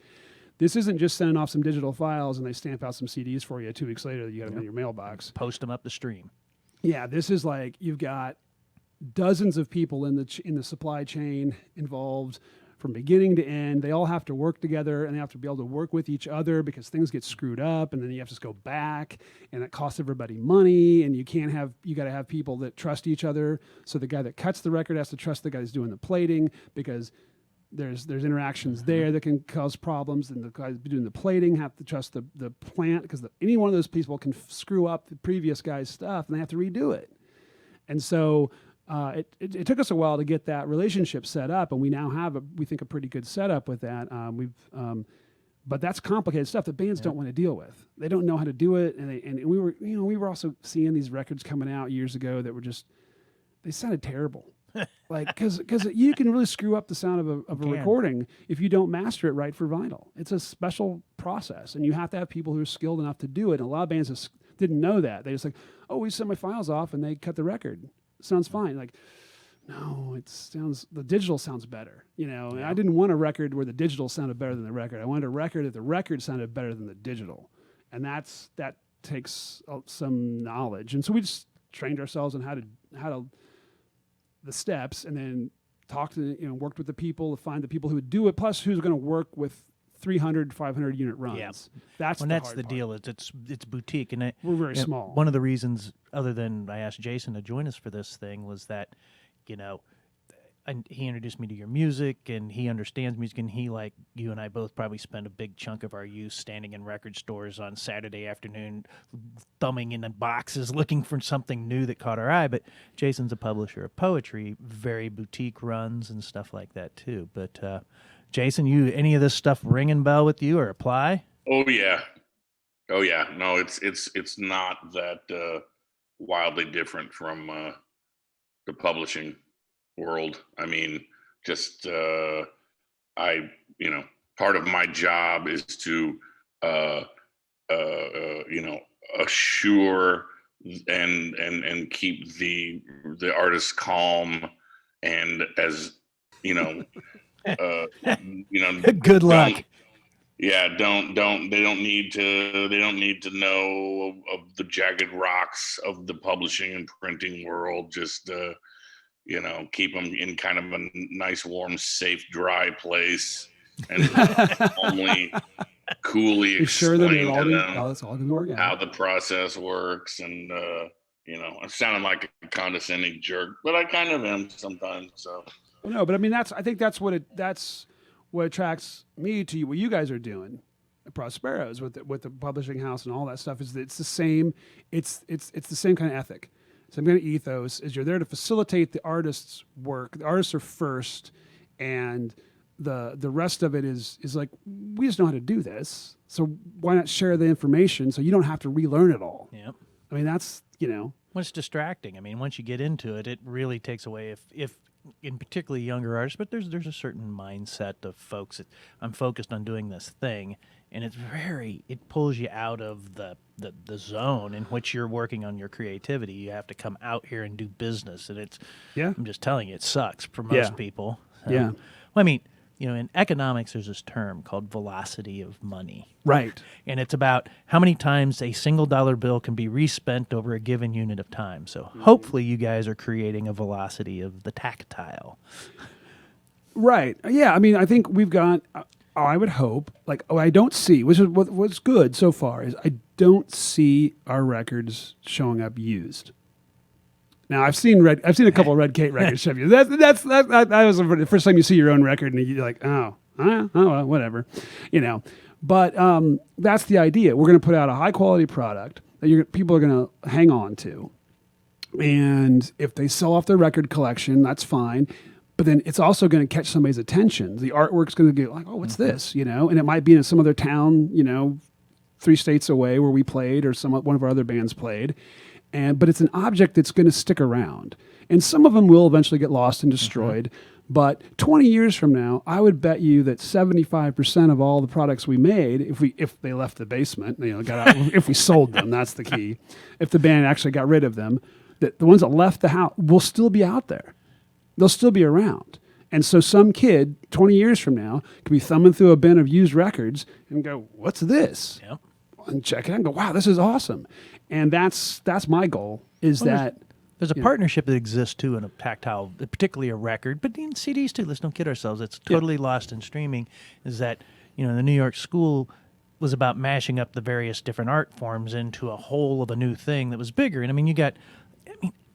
this isn't just sending off some digital files and they stamp out some CDs for you 2 weeks later. You got them in your mailbox. Post them up the stream. Yeah, this is like you've got dozens of people in the supply chain involved from beginning to end. They all have to work together, and they have to be able to work with each other because things get screwed up, and then you have to go back, and it costs everybody money. And you got to have people that trust each other. So the guy that cuts the record has to trust the guy who's doing the plating, because there's interactions there that can cause problems, and the guys doing the plating have to trust the plant, because any one of those people can screw up the previous guy's stuff, and they have to redo it. And so it took us a while to get that relationship set up, and we now have we think a pretty good setup with that. But that's complicated stuff that bands don't want to deal with. They don't know how to do it, and we were also seeing these records coming out years ago that were they sounded terrible. Like, because you can really screw up the sound of a recording if you don't master it right for vinyl. It's a special process, and you have to have people who are skilled enough to do it. And a lot of bands just didn't know that. They just like, oh, we sent my files off, and they cut the record. Sounds fine. Like, no, the digital sounds better. And I didn't want a record where the digital sounded better than the record. I wanted a record that the record sounded better than the digital, and that takes some knowledge. And so we just trained ourselves on how to the steps, and then worked with the people to find the people who would do it, plus who's going to work with 300, 500 unit runs. Yeah. That's the hard deal. It's boutique, and we're very small. One of the reasons, other than I asked Jason to join us for this thing, was that and he introduced me to your music, and he understands music, and he, like you and I both, probably spent a big chunk of our youth standing in record stores on Saturday afternoon, thumbing in the boxes, looking for something new that caught our eye. But Jason's a publisher of poetry, very boutique runs and stuff like that too. But Jason, any of this stuff ringing bell with you or apply? Oh yeah. No, it's not that wildly different from the publishing world. I mean, just part of my job is to assure and keep the artists calm, and as Good luck. They don't need to know of the jagged rocks of the publishing and printing world. Just keep them in kind of a nice, warm, safe, dry place, and only coolly explain to them how the process works. And I'm sounding like a condescending jerk, but I kind of am sometimes. So no, but I mean I think that's what attracts me to you. What you guys are doing at Prospero's with the publishing house and all that stuff is that it's the same. It's the same kind of ethic. Same kind of ethos. Is you're there to facilitate the artist's work. The artists are first, and the rest of it is like, we just know how to do this. So why not share the information so you don't have to relearn it all? Yep. I mean, that's Well, it's distracting. I mean, once you get into it, it really takes away if in particularly younger artists, but there's a certain mindset of folks that I'm focused on doing this thing, and it pulls you out of the zone in which you're working on your creativity. You have to come out here and do business, and I'm just telling you, it sucks for most people. So, yeah. Well, I mean, in economics, there's this term called velocity of money. Right. And it's about how many times a single dollar bill can be respent over a given unit of time. So hopefully you guys are creating a velocity of the tactile. Right. Yeah. I mean, I think we've got, I would hope, like, I don't see, which is what's good so far, is I don't see our records showing up used. Now I've seen a couple of Red Kate records show up used. That was the first time you see your own record and you're like, oh, well, whatever, you know. But that's the idea. We're going to put out a high quality product that people are going to hang on to, and if they sell off their record collection, that's fine. But then it's also going to catch somebody's attention. The artwork's going to get like, oh, what's this? You know, and it might be in some other town, you know, 3 states away where we played or one of our other bands played. But it's an object that's going to stick around. And some of them will eventually get lost and destroyed. But 20 years from now, I would bet you that 75% of all the products we made, if they left the basement, you know, got out, if we sold them, that's the key. If the band actually got rid of them, that the ones that left the house will still be out there. They'll still be around. And so some kid 20 years from now could be thumbing through a bin of used records and go, what's this? Yep. And check it out and go, wow, this is awesome. And that's my goal is that. There's a partnership that exists too in a tactile, particularly a record, but in CDs too. Let's don't kid ourselves. It's totally lost in streaming. Is that, you know, the New York school was about mashing up the various different art forms into a whole of a new thing that was bigger. And I mean,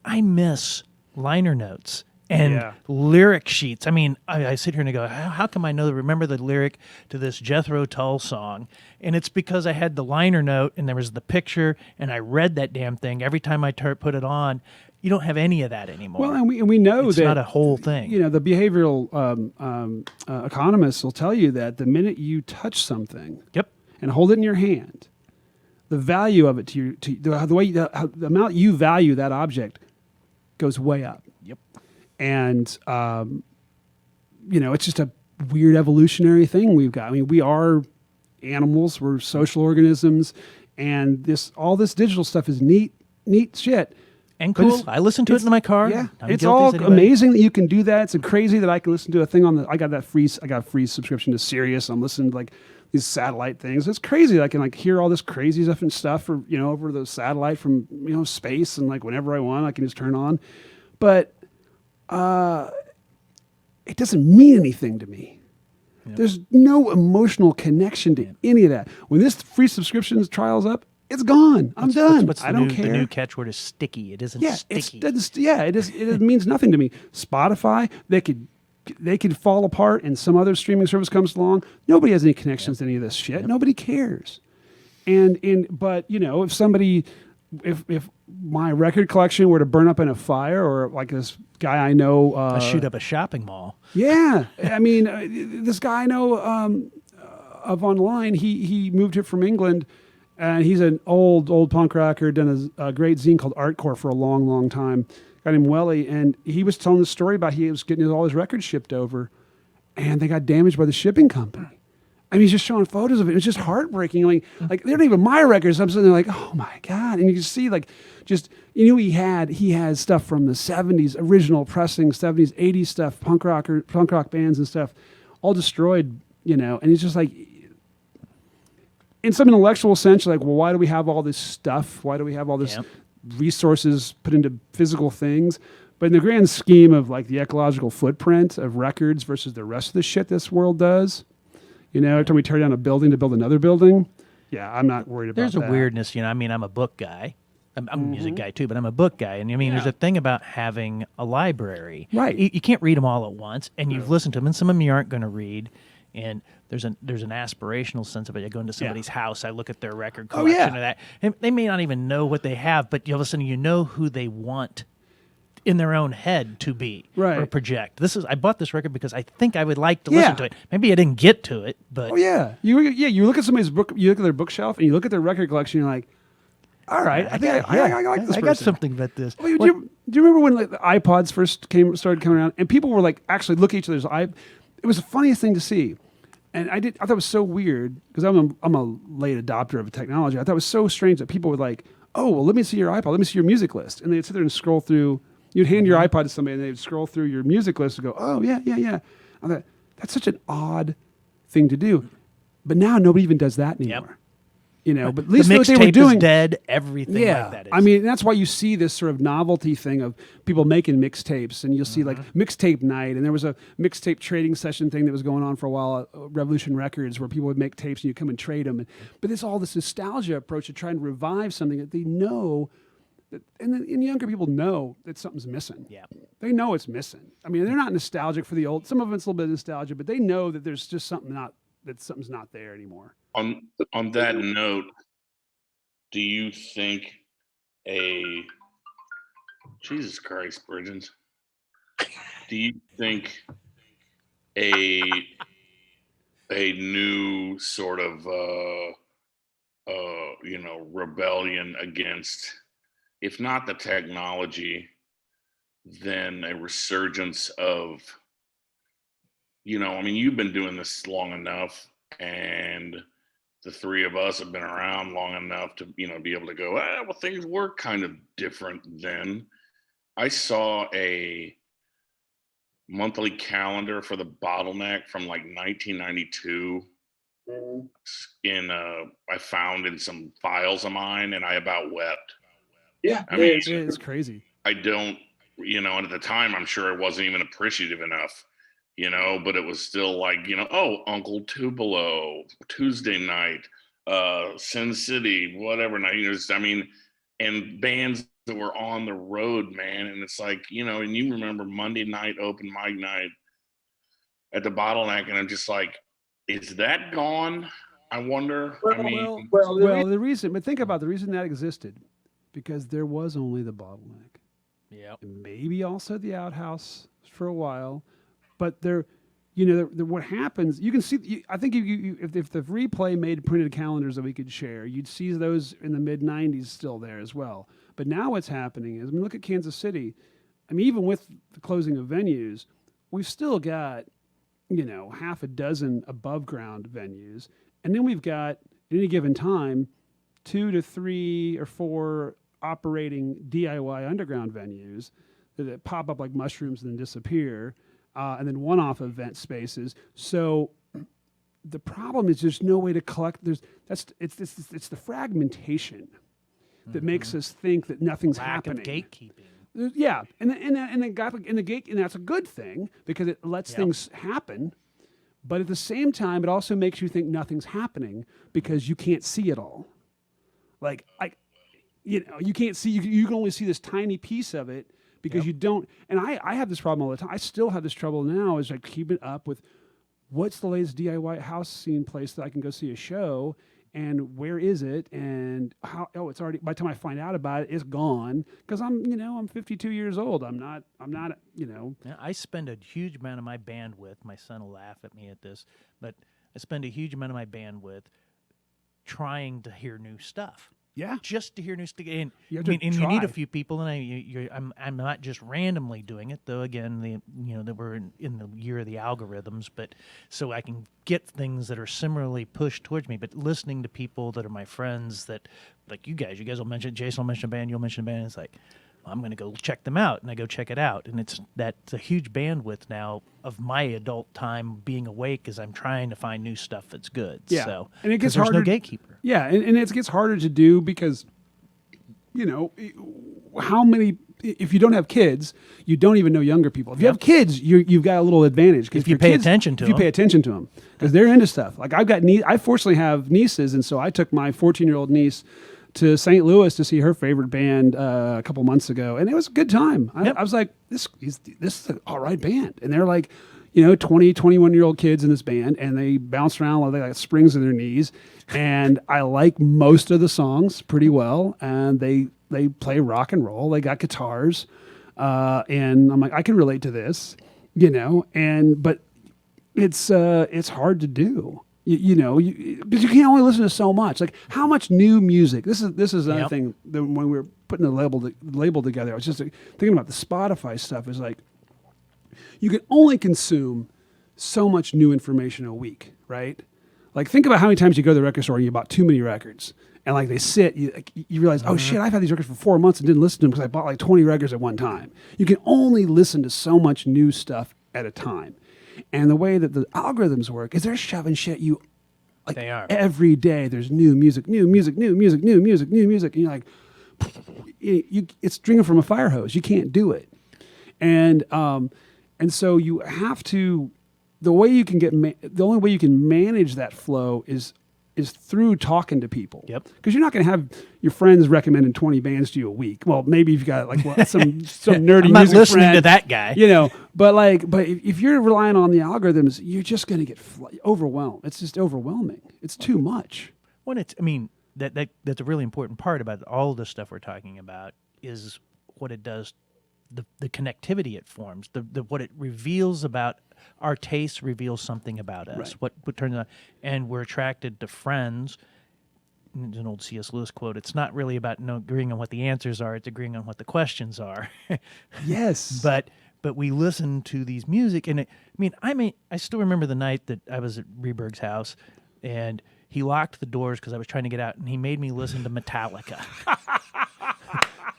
I miss liner notes and lyric sheets. I mean, I sit here and I go, how come I remember the lyric to this Jethro Tull song? And it's because I had the liner note and there was the picture and I read that damn thing every time I put it on. You don't have any of that anymore. Well, and we know it's that not a whole thing. You know, the behavioral economists will tell you that the minute you touch something, and hold it in your hand, the value of it the amount you value that object goes way up. Yep. And you know, it's just a weird evolutionary thing we've got. I mean, we are animals, we're social organisms, and all this digital stuff is neat shit. And cool. I listen to it in my car. Yeah, it's all amazing that you can do that. It's crazy that I can listen to a thing I got a free subscription to Sirius. I'm listening to like these satellite things. It's crazy that I can like hear all this crazy stuff and stuff over the satellite from space, and like whenever I want I can just turn on. But it doesn't mean anything to me. Yep. There's no emotional connection to any of that. When this free subscription trial's up, it's gone. I'm done. I don't care. The new catchword is sticky. It isn't sticky. It means nothing to me. Spotify, they could fall apart and some other streaming service comes along. Nobody has any connections to any of this shit. Yep. Nobody cares. But if my record collection were to burn up in a fire, or like this guy I know shoot up a shopping mall. Yeah. I mean, this guy I know of online, he moved here from England. And he's an old punk rocker, done a great zine called Artcore for a long, long time. Got him Welly, and he was telling the story about he was getting all his records shipped over, and they got damaged by the shipping company. I mean, he's just showing photos of it. It was just heartbreaking. Like they're not even my records. I'm sitting there like, oh my God. And you can see he has stuff from the 70s, original pressing, 70s, 80s stuff, punk rock bands and stuff, all destroyed, and he's just like, in some intellectual sense, you're like, well, why do we have all this stuff? Why do we have all this resources put into physical things? But in the grand scheme of like the ecological footprint of records versus the rest of the shit this world does, every time we tear down a building to build another building, I'm not worried about that. There's a weirdness, I mean, I'm a book guy. I'm a music guy too, but I'm a book guy. And I mean, there's a thing about having a library. Right. You can't read them all at once, and you've listened to them, and some of them you aren't going to read. And there's an aspirational sense of it. I go into somebody's house, I look at their record collection of that. And they may not even know what they have, but all of a sudden you know who they want in their own head to be or project. I bought this record because I think I would like to listen to it. Maybe I didn't get to it, but you look at somebody's book, you look at their bookshelf, and you look at their record collection, you're like, all right, I like this. I got something about this. Well, do you remember when like the iPods first started coming around, and people were like actually look at each other's iPods? It was the funniest thing to see. And I thought it was so weird because I'm a late adopter of technology. I thought it was so strange that people would like, oh, well, let me see your iPod. Let me see your music list. And they'd sit there and scroll through. You'd hand your iPod to somebody and they'd scroll through your music list and go, oh, yeah. I thought, that's such an odd thing to do. But now nobody even does that anymore. you know. But at The least what they were mixtape doing. is dead. Everything Yeah, like that is. I mean that's why you see this sort of novelty thing of people making mixtapes, and you'll see like mixtape night, and there was a mixtape trading session thing that was going on for a while at Revolution Records, where people would make tapes and you come and trade them. But it's all this nostalgia approach to trying to revive something that they know. And younger people know that something's missing. Yeah. They know it's missing. I mean, they're not nostalgic for the old. Some of it's a little bit of nostalgia, but they know that there's just something's not there anymore. On that note, do you think a Jesus Christ, Bridgens? Do you think a new sort of rebellion against, if not the technology, then a resurgence of, I mean, you've been doing this long enough, and the three of us have been around long enough to, be able to go, well, things were kind of different then. I saw a monthly calendar for the Bottleneck from like 1992 I found in some files of mine, and I about wept. Yeah, I mean, It's crazy. I don't, and at the time, I'm sure I wasn't even appreciative enough, but it was still like, oh, Uncle Tupelo, Tuesday night, Sin City, whatever night, and bands that were on the road, man. And it's like, and you remember Monday night, open mic night at the Bottleneck, and I'm just like, is that gone? I wonder. Well, the reason, but think about the reason that existed, because there was only the Bottleneck. Yeah. Maybe also the Outhouse for a while, but what happens, you can see, I think if the replay made printed calendars that we could share, you'd see those in the mid 90s still there as well. But now what's happening is, look at Kansas City. Even with the closing of venues, we've still got, half a dozen above ground venues. And then we've got, at any given time, 2 to 3 or 4 operating DIY underground venues that pop up like mushrooms and then disappear, and then one-off event spaces. So the problem is there's no way to collect. It's the fragmentation that makes us think that nothing's Lack happening. of gatekeeping. Yeah, and that's a good thing because it lets things happen. But at the same time, it also makes you think nothing's happening because you can't see it all. You can't see. You can only see this tiny piece of it because you don't. And I have this problem all the time. I still have this trouble now. Is like keeping up with what's the latest DIY house scene place that I can go see a show. And where is it? And how? Oh, it's already. By the time I find out about it, it's gone. Because I'm 52 years old. I'm not. Yeah, I spend a huge amount of my bandwidth. My son will laugh at me at this, but I spend a huge amount of my bandwidth trying to hear new stuff. Yeah. Just to hear new stuff. And You have you to need a try. few people, and I'm not just randomly doing it, though. Again, that we're in the year of the algorithms, but so I can get things that are similarly pushed towards me. But listening to people that are my friends, that like you guys will mention, Jason will mention a band, you'll mention a band. And it's like, I'm going to go check them out, and I go check it out, and it's a huge bandwidth now of my adult time being awake as I'm trying to find new stuff that's good. Yeah. So, And it gets 'cause there's harder. no gatekeeper. Yeah, and it gets harder to do because, how many? If you don't have kids, you don't even know younger people. If you have kids, you've got a little advantage. 'Cause If you your pay kids- attention to if you them. pay attention to them, because they're into stuff. Like I fortunately have nieces, and so I took my 14-year-old niece to St. Louis to see her favorite band a couple months ago, and it was a good time. I was like, this is an all right band, and they're like, 20, 21-year-old kids in this band, and they bounce around like they got springs in their knees, and I like most of the songs pretty well, and they play rock and roll. They got guitars, and I'm like, I can relate to this, but it's hard to do. Because you can't only listen to so much. Like how much new music? This is another thing that when we were putting the label together, I was just thinking about the Spotify stuff. Is like you can only consume so much new information a week, right? Like think about how many times you go to the record store and you bought too many records, and like they sit, you realize, oh shit, I've had these records for 4 months and didn't listen to them because I bought like 20 records at one time. You can only listen to so much new stuff at a time. And the way that the algorithms work is they're shoving shit you Like They are. every day there's new music, new music, new music, new music, new music. And you're like, it's drinking from a fire hose. You can't do it. And so you have to, the way you can the only way you can manage that flow is through talking to people. Yep. Because you're not going to have your friends recommending 20 bands to you a week. Well, maybe you've got like some nerdy I'm not music listening friend, to that guy. but if you're relying on the algorithms, you're just going to get overwhelmed. It's just overwhelming. It's too much. When that's a really important part about all the stuff we're talking about is what it does, the connectivity it forms, the what it reveals about our tastes reveals something about us. Right. What turns out, and we're attracted to friends. It's an old C.S. Lewis quote. It's not really about agreeing on what the answers are; it's agreeing on what the questions are. Yes. But we listen to these music, and I still remember the night that I was at Reberg's house, and he locked the doors because I was trying to get out, and he made me listen to Metallica.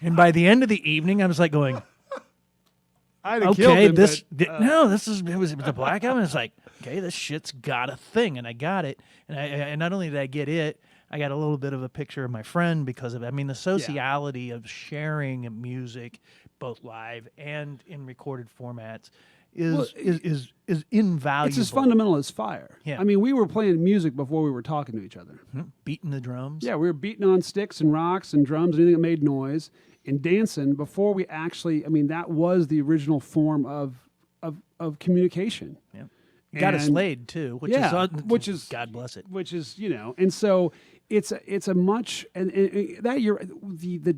And by the end of the evening, I was like going, okay, it was the Black Album. It's like, okay, this shit's got a thing, and I got it. And not only did I get it, I got a little bit of a picture of my friend because of it. I mean, the sociality of sharing music, both live and in recorded formats, is invaluable. It's as fundamental as fire. Yeah. I mean, we were playing music before we were talking to each other. Beating the drums. Yeah, we were beating on sticks and rocks and drums, anything that made noise, and dancing before we actually. I mean, that was the original form of communication. Yeah. Got us And- laid too, which is God bless it. Which is and so it's a much and that you're the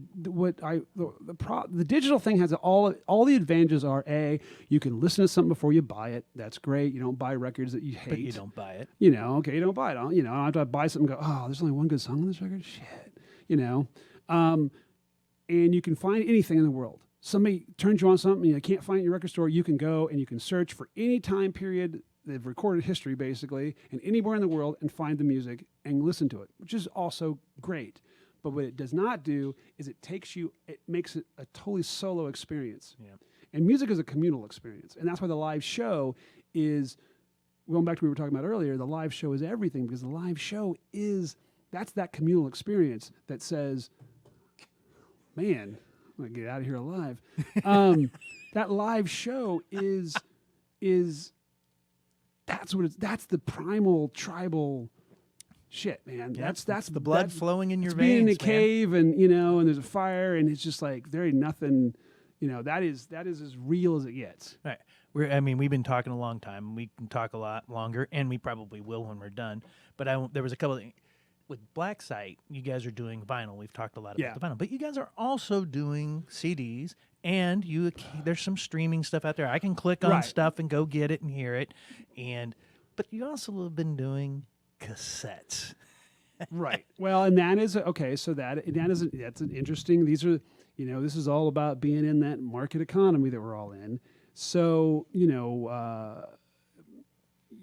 digital thing has all the advantages are you can listen to something before you buy it. That's great. You don't buy records that you hate. But you don't buy it. You don't buy it. I don't have to buy something and go, oh, there's only one good song on this record? Shit. And you can find anything in the world. Somebody turns you on something you can't find it in your record store, you can go and you can search for any time period, they've recorded history basically, and anywhere in the world and find the music and listen to it, which is also great. But what it does not do is it makes it a totally solo experience. Yeah. And music is a communal experience. And that's why the live show is, going back to what we were talking about earlier, the live show is everything, because the live show that's that communal experience that says, man, I'm going to get out of here alive. That live show is that's the primal tribal shit, man. Yeah, That's the blood flowing in your it's veins. being in a man. cave and there's a fire and it's just like there ain't nothing, that is as real as it gets. Right. We've been talking a long time. We can talk a lot longer, and we probably will when we're done. But there was a couple of things. With Black Site, you guys are doing vinyl. We've talked a lot about the vinyl, but you guys are also doing CDs, and there's some streaming stuff out there. I can click on stuff and go get it and hear it, but you also have been doing cassettes. Right. Well, and that is okay. So that's an interesting. These are this is all about being in that market economy that we're all in. So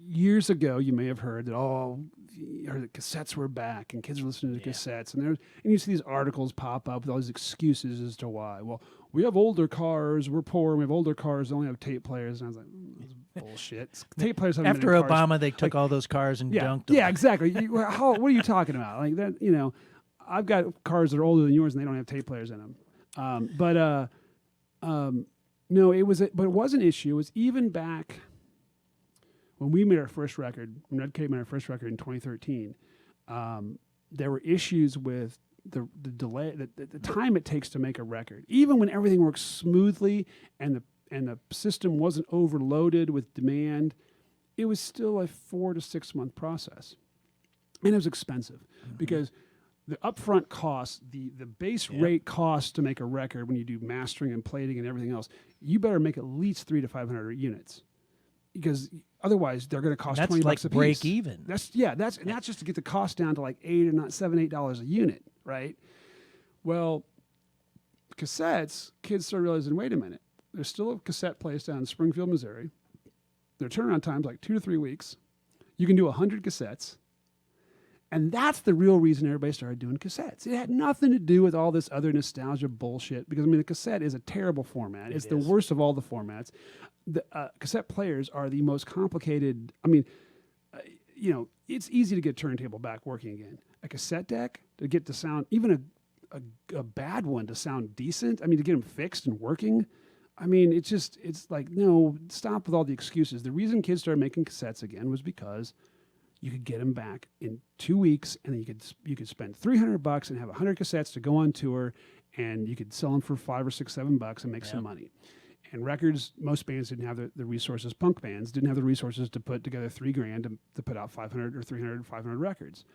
years ago, you may have heard that that cassettes were back and kids were listening to cassettes, and you see these articles pop up with all these excuses as to why. Well, we have older cars, we're poor, and we have older cars that only have tape players. And I was like, that's bullshit. Tape players haven't After been in cars. Obama, they took all those cars and dunked them. Yeah, exactly. What are you talking about? Like that, I've got cars that are older than yours and they don't have tape players in them. No, it was an issue. It was even back when we made our first record, when Red Kate made our first record in 2013, there were issues with the delay, the time it takes to make a record. Even when everything works smoothly and the system wasn't overloaded with demand, it was still a 4 to 6 month process. And it was expensive because the upfront costs, the base rate cost to make a record when you do mastering and plating and everything else, you better make at least 300 to 500 units. Because otherwise, they're going to cost $20 like a piece. break even. That's just to get the cost down to like $8 a unit, right? Well, cassettes, kids start realizing, wait a minute, there's still a cassette place down in Springfield, Missouri. Their turnaround time's like 2 to 3 weeks. You can do 100 cassettes. And that's the real reason everybody started doing cassettes. It had nothing to do with all this other nostalgia bullshit, because the cassette is a terrible format. It's the worst of all the formats. The cassette players are the most complicated. it's easy to get turntable back working again. A cassette deck to get to sound, even a bad one to sound decent. I mean, to get them fixed and working. I mean, it's like, no, stop with all the excuses. The reason kids started making cassettes again was because you could get them back in 2 weeks, and then you could spend $300 and have 100 cassettes to go on tour, and you could sell them for $5 or $6, $7 and make some money. And records, most bands didn't have the resources. Punk bands didn't have the resources to put together $3,000 to put out 500 or 300 or 500 records.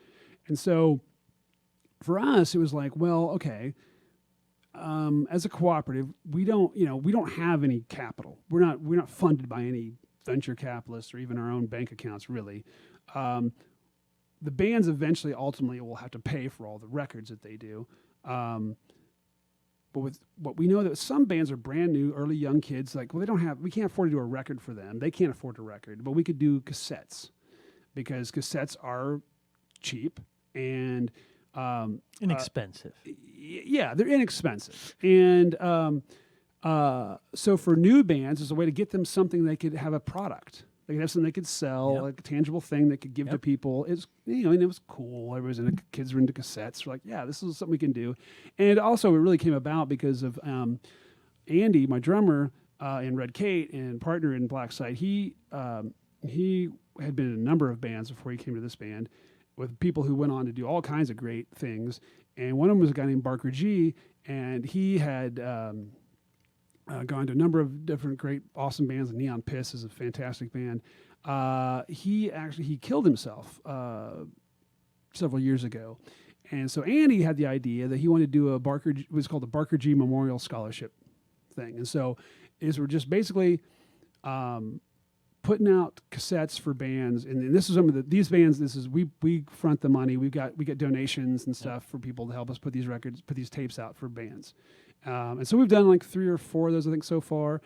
And so for us, it was like, well, okay, as a cooperative, we don't have any capital. We're not funded by any venture capitalists or even our own bank accounts, really. The bands ultimately will have to pay for all the records that they do. But with what we know, that some bands are brand new, early young kids, like, well, we can't afford to do a record for them. They can't afford a record, but we could do cassettes because cassettes are cheap and inexpensive. They're inexpensive. And so for new bands, as a way to get them something, they could have a product. They could have something they could sell, like a tangible thing they could give to people. It's, and it was cool. Everybody kids were into cassettes. We're like, yeah, this is something we can do. And also, it really came about because of Andy, my drummer in Red Kate and partner in Black Site. He had been in a number of bands before he came to this band, with people who went on to do all kinds of great things. And one of them was a guy named Barker G, and he had gone to a number of different great, awesome bands. Neon Piss is a fantastic band. He killed himself several years ago. And so Andy had the idea that he wanted to do it was called the Barker G Memorial Scholarship thing. And so we're just basically putting out cassettes for bands, and this is some of these bands. We front the money. We get donations and stuff for people to help us put these tapes out for bands, and so we've done like 3 or 4 of those, I think, so far.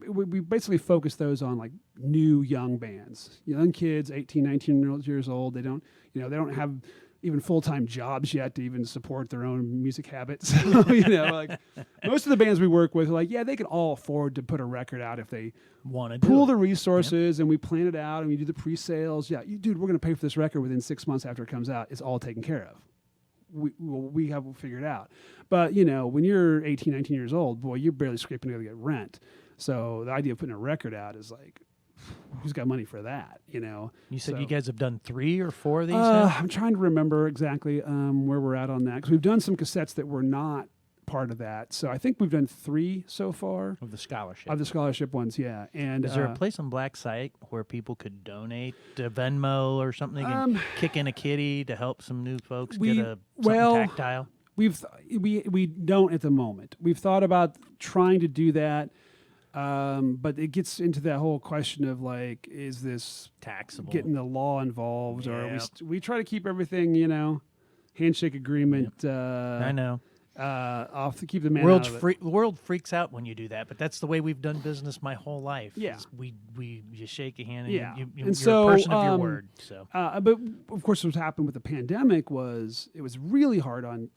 We basically focus those on like new young bands, young kids, 18, 19 years old. They don't have even full-time jobs yet to even support their own music habits. So, like most of the bands we work with are like, yeah, they can all afford to put a record out if they want to pool the resources, and we plan it out and we do the pre-sales. Yeah, dude, we're going to pay for this record within 6 months after it comes out. It's all taken care of. We have it figured out. But, when you're 18, 19 years old, boy, you're barely scraping together to get rent. So the idea of putting a record out is like, who's got money for that? You said you guys have done 3 or 4 of these now? I'm trying to remember exactly where we're at on that, because we've done some cassettes that were not part of that. So I think we've done 3 so far of the scholarship. Of the scholarship ones, yeah. And is there a place on Black Site where people could donate to Venmo or something and kick in a kitty to help some new folks get something tactile? We don't at the moment. We've thought about trying to do that. But it gets into that whole question of like, is this taxable? Getting the law involved, or we try to keep everything, handshake agreement. I know. Off to keep the man out of it. The world freaks out when you do that, but that's the way we've done business my whole life. Yeah, you shake a hand, and you're so, a person of your word. So, but of course, what happened with the pandemic was it was really hard on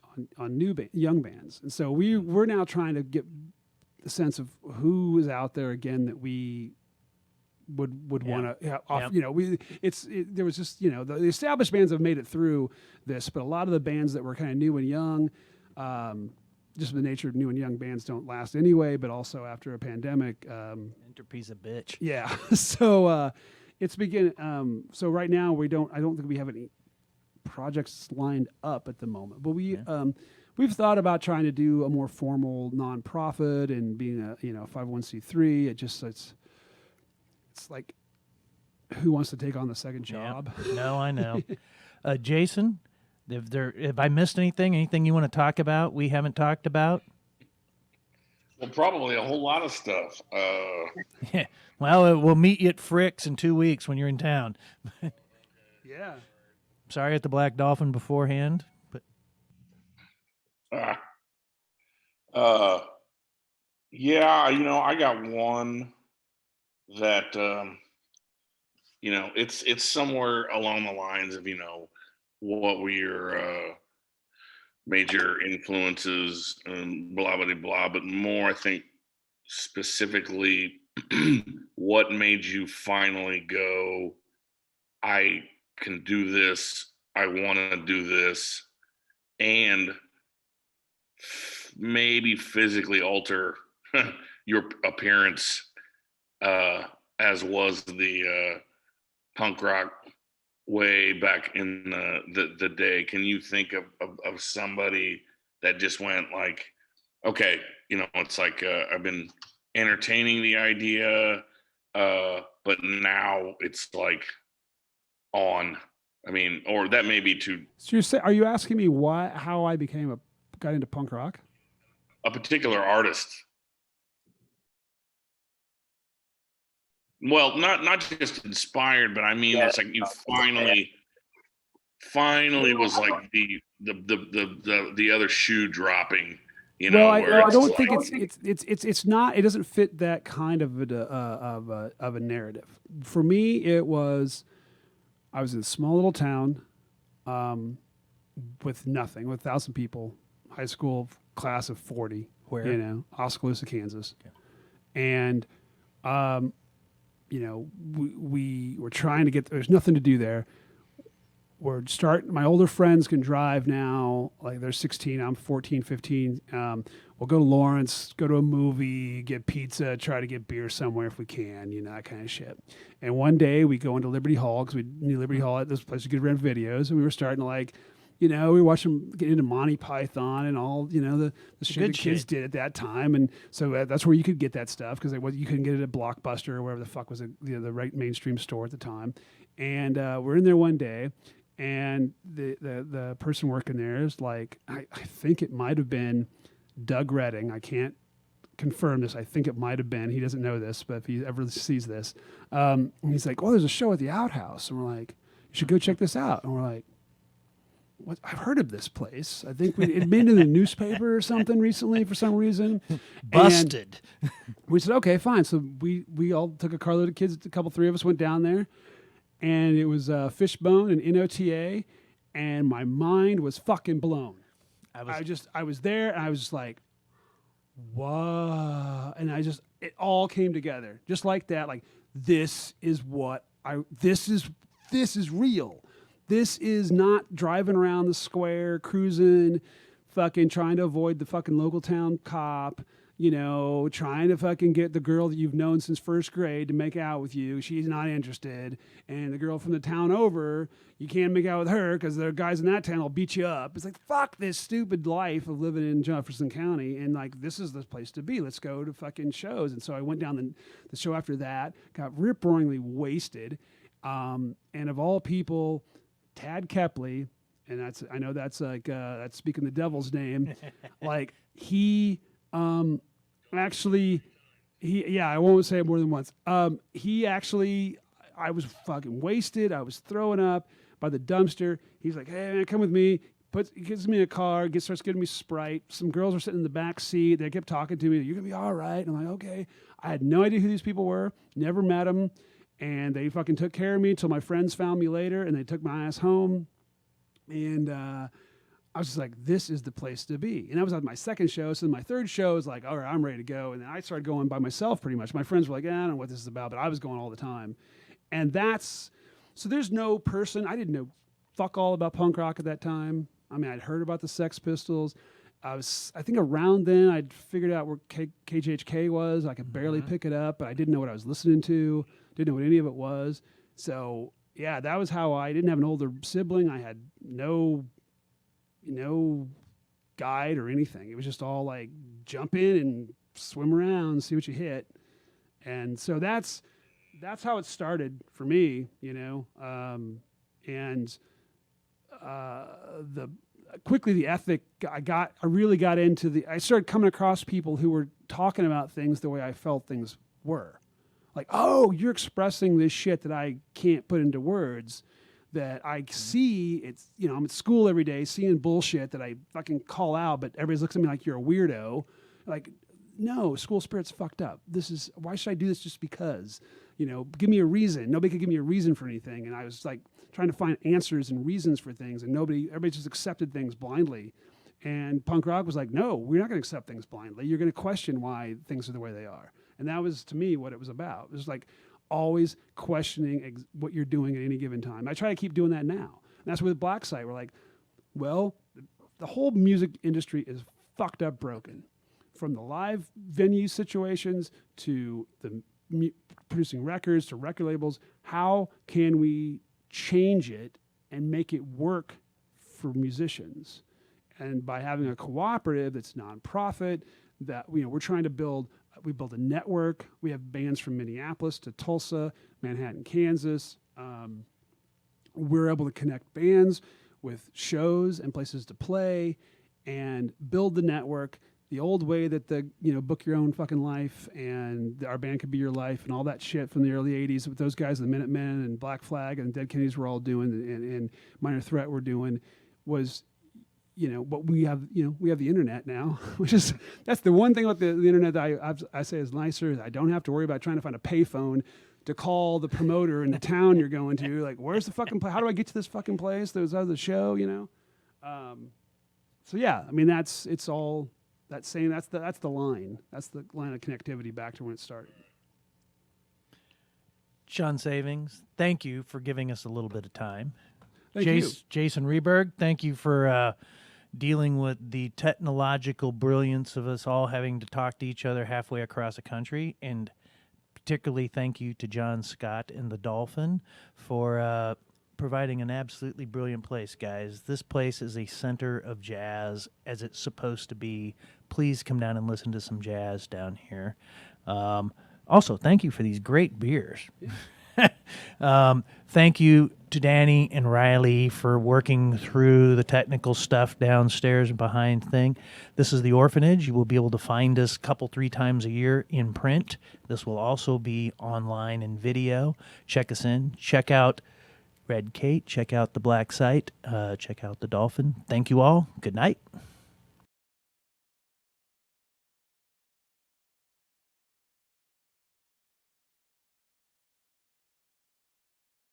young bands, and so we're now trying to get the sense of who is out there again that we would want to there was just the established bands have made it through this, but a lot of the bands that were kind of new and young, just the nature of new and young bands don't last anyway, but also after a pandemic, entropy's a bitch. Yeah. So it's so right now I don't think we have any projects lined up at the moment, but we've thought about trying to do a more formal nonprofit and being a 501c3. It's like, who wants to take on the second job? Yeah. No, I know. Jason, have I missed anything? Anything you want to talk about we haven't talked about? Well, probably a whole lot of stuff. Yeah. Well, we'll meet you at Frick's in 2 weeks when you're in town. Yeah. Sorry at the Black Dolphin beforehand, but. Yeah, I got one that, it's somewhere along the lines of, what were your major influences and blah, blah, blah, but more, I think, specifically, what made you finally go, I can do this. I want to do this, and maybe physically alter your appearance, as was the punk rock way back in the day. Can you think of somebody that just went like, okay, it's like I've been entertaining the idea, but now it's like on. I mean, or that may be too. So are you asking me how I got into punk rock? A particular artist. Well, not just inspired, but I mean, it's like you finally was like the other shoe dropping. Well, where I don't like, think it's not. It doesn't fit that kind of a narrative. For me, it was I was in a small little town, with nothing, with 1,000 people, high school class of 40. Where? Oskaloosa, Kansas, and we were trying to get. There's nothing to do there. My older friends can drive now, like they're 16, I'm 14, 15. We'll go to Lawrence, go to a movie, get pizza, try to get beer somewhere if we can, that kind of shit. And one day we go into Liberty Hall, because we knew Liberty Hall at this place we could rent videos, and we were starting to we were watching, get into Monty Python and all, the shit the kids did at that time. And so that's where you could get that stuff, because you couldn't get it at Blockbuster or wherever the fuck was the right mainstream store at the time. And we're in there one day, and the person working there is like, I think it might have been Doug Redding. I can't confirm this. I think it might have been. He doesn't know this, but if he ever sees this, he's like, "Oh, there's a show at the Outhouse," and we're like, "You should go check this out." And we're like, "What? I've heard of this place. I think it'd been in the newspaper or something recently for some reason." Busted. And we said, "Okay, fine." So we all took a carload of kids. Three of us went down there. And it was Fishbone and NOTA, and my mind was fucking blown. I was there, and I was just like, whoa. And it all came together. Just like that. Like, this is real. This is not driving around the square, cruising, fucking trying to avoid the fucking local town cop, trying to fucking get the girl that you've known since first grade to make out with you. She's not interested. And the girl from the town over, you can't make out with her because the guys in that town will beat you up. It's like, fuck this stupid life of living in Jefferson County. And like, this is the place to be. Let's go to fucking shows. And so I went down the show after that, got rip-roaringly wasted. And of all people, Tad Kepley, and I know that's speaking the devil's name, like he I won't say it more than once. I was fucking wasted. I was throwing up by the dumpster. He's like, "Hey man, come with me." He gives me a car, starts giving me Sprite. Some girls were sitting in the back seat. They kept talking to me. "You're gonna be all right." And I'm like, "Okay." I had no idea who these people were. Never met them. And they fucking took care of me until my friends found me later, and they took my ass home. And I was just like, this is the place to be. And that was like my second show. So my third show was like, all right, I'm ready to go. And then I started going by myself pretty much. My friends were like, I don't know what this is about, but I was going all the time. And so there's no person, I didn't know fuck all about punk rock at that time. I mean, I'd heard about the Sex Pistols. I think around then I'd figured out where KJHK was. I could barely pick it up, but I didn't know what I was listening to. Didn't know what any of it was. So yeah, that was how I didn't have an older sibling. I had no guide or anything. It was just all like jump in and swim around, see what you hit. And so that's how it started for me, quickly the ethic I really got into I started coming across people who were talking about things the way I felt things were. Like, "Oh, you're expressing this shit that I can't put into words, that I see." It's, I'm at school every day seeing bullshit that I fucking call out, but everybody looks at me like you're a weirdo. Like, no, school spirit's fucked up. Why should I do this just because? Give me a reason. Nobody could give me a reason for anything. And I was like trying to find answers and reasons for things, and everybody just accepted things blindly. And punk rock was like, no, we're not going to accept things blindly. You're going to question why things are the way they are. And that was, to me, what it was about. It was like always questioning what you're doing at any given time. I try to keep doing that now. And that's with Black Site. We're like, well, the whole music industry is fucked up broken. From the live venue situations to the producing records to record labels, how can we change it and make it work for musicians? And by having a cooperative that's nonprofit, that we're trying to build, we built a network. We have bands from Minneapolis to Tulsa, Manhattan, Kansas. We're able to connect bands with shows and places to play and build the network. The old way that the book your own fucking life and our band could be your life and all that shit from the early 80s with those guys, the Minutemen and Black Flag and Dead Kennedys were all doing and Minor Threat were doing was, but we have the internet now, which is, that's the one thing about the internet that I say is nicer. I don't have to worry about trying to find a payphone to call the promoter in the town you're going to. Like, where's the fucking place? How do I get to this fucking place? There's the show, So yeah, I mean, it's all that same. That's the line. That's the line of connectivity back to when it started. Shawn Savings, thank you for giving us a little bit of time. Thank you. Jason Reberg, thank you for dealing with the technological brilliance of us all having to talk to each other halfway across the country. And particularly thank you to John Scott and the Dolphin for providing an absolutely brilliant place, guys. This place is a center of jazz as it's supposed to be. Please come down and listen to some jazz down here. Also, thank you for these great beers. Thank you to Danny and Riley for working through the technical stuff downstairs and behind thing. This is the Orphanage. You will be able to find us 3 times a year in print. This will also be online in video. Check us in. Check out Red Kate. Check out the Black Site. Check out the Dolphin. Thank you all. Good night.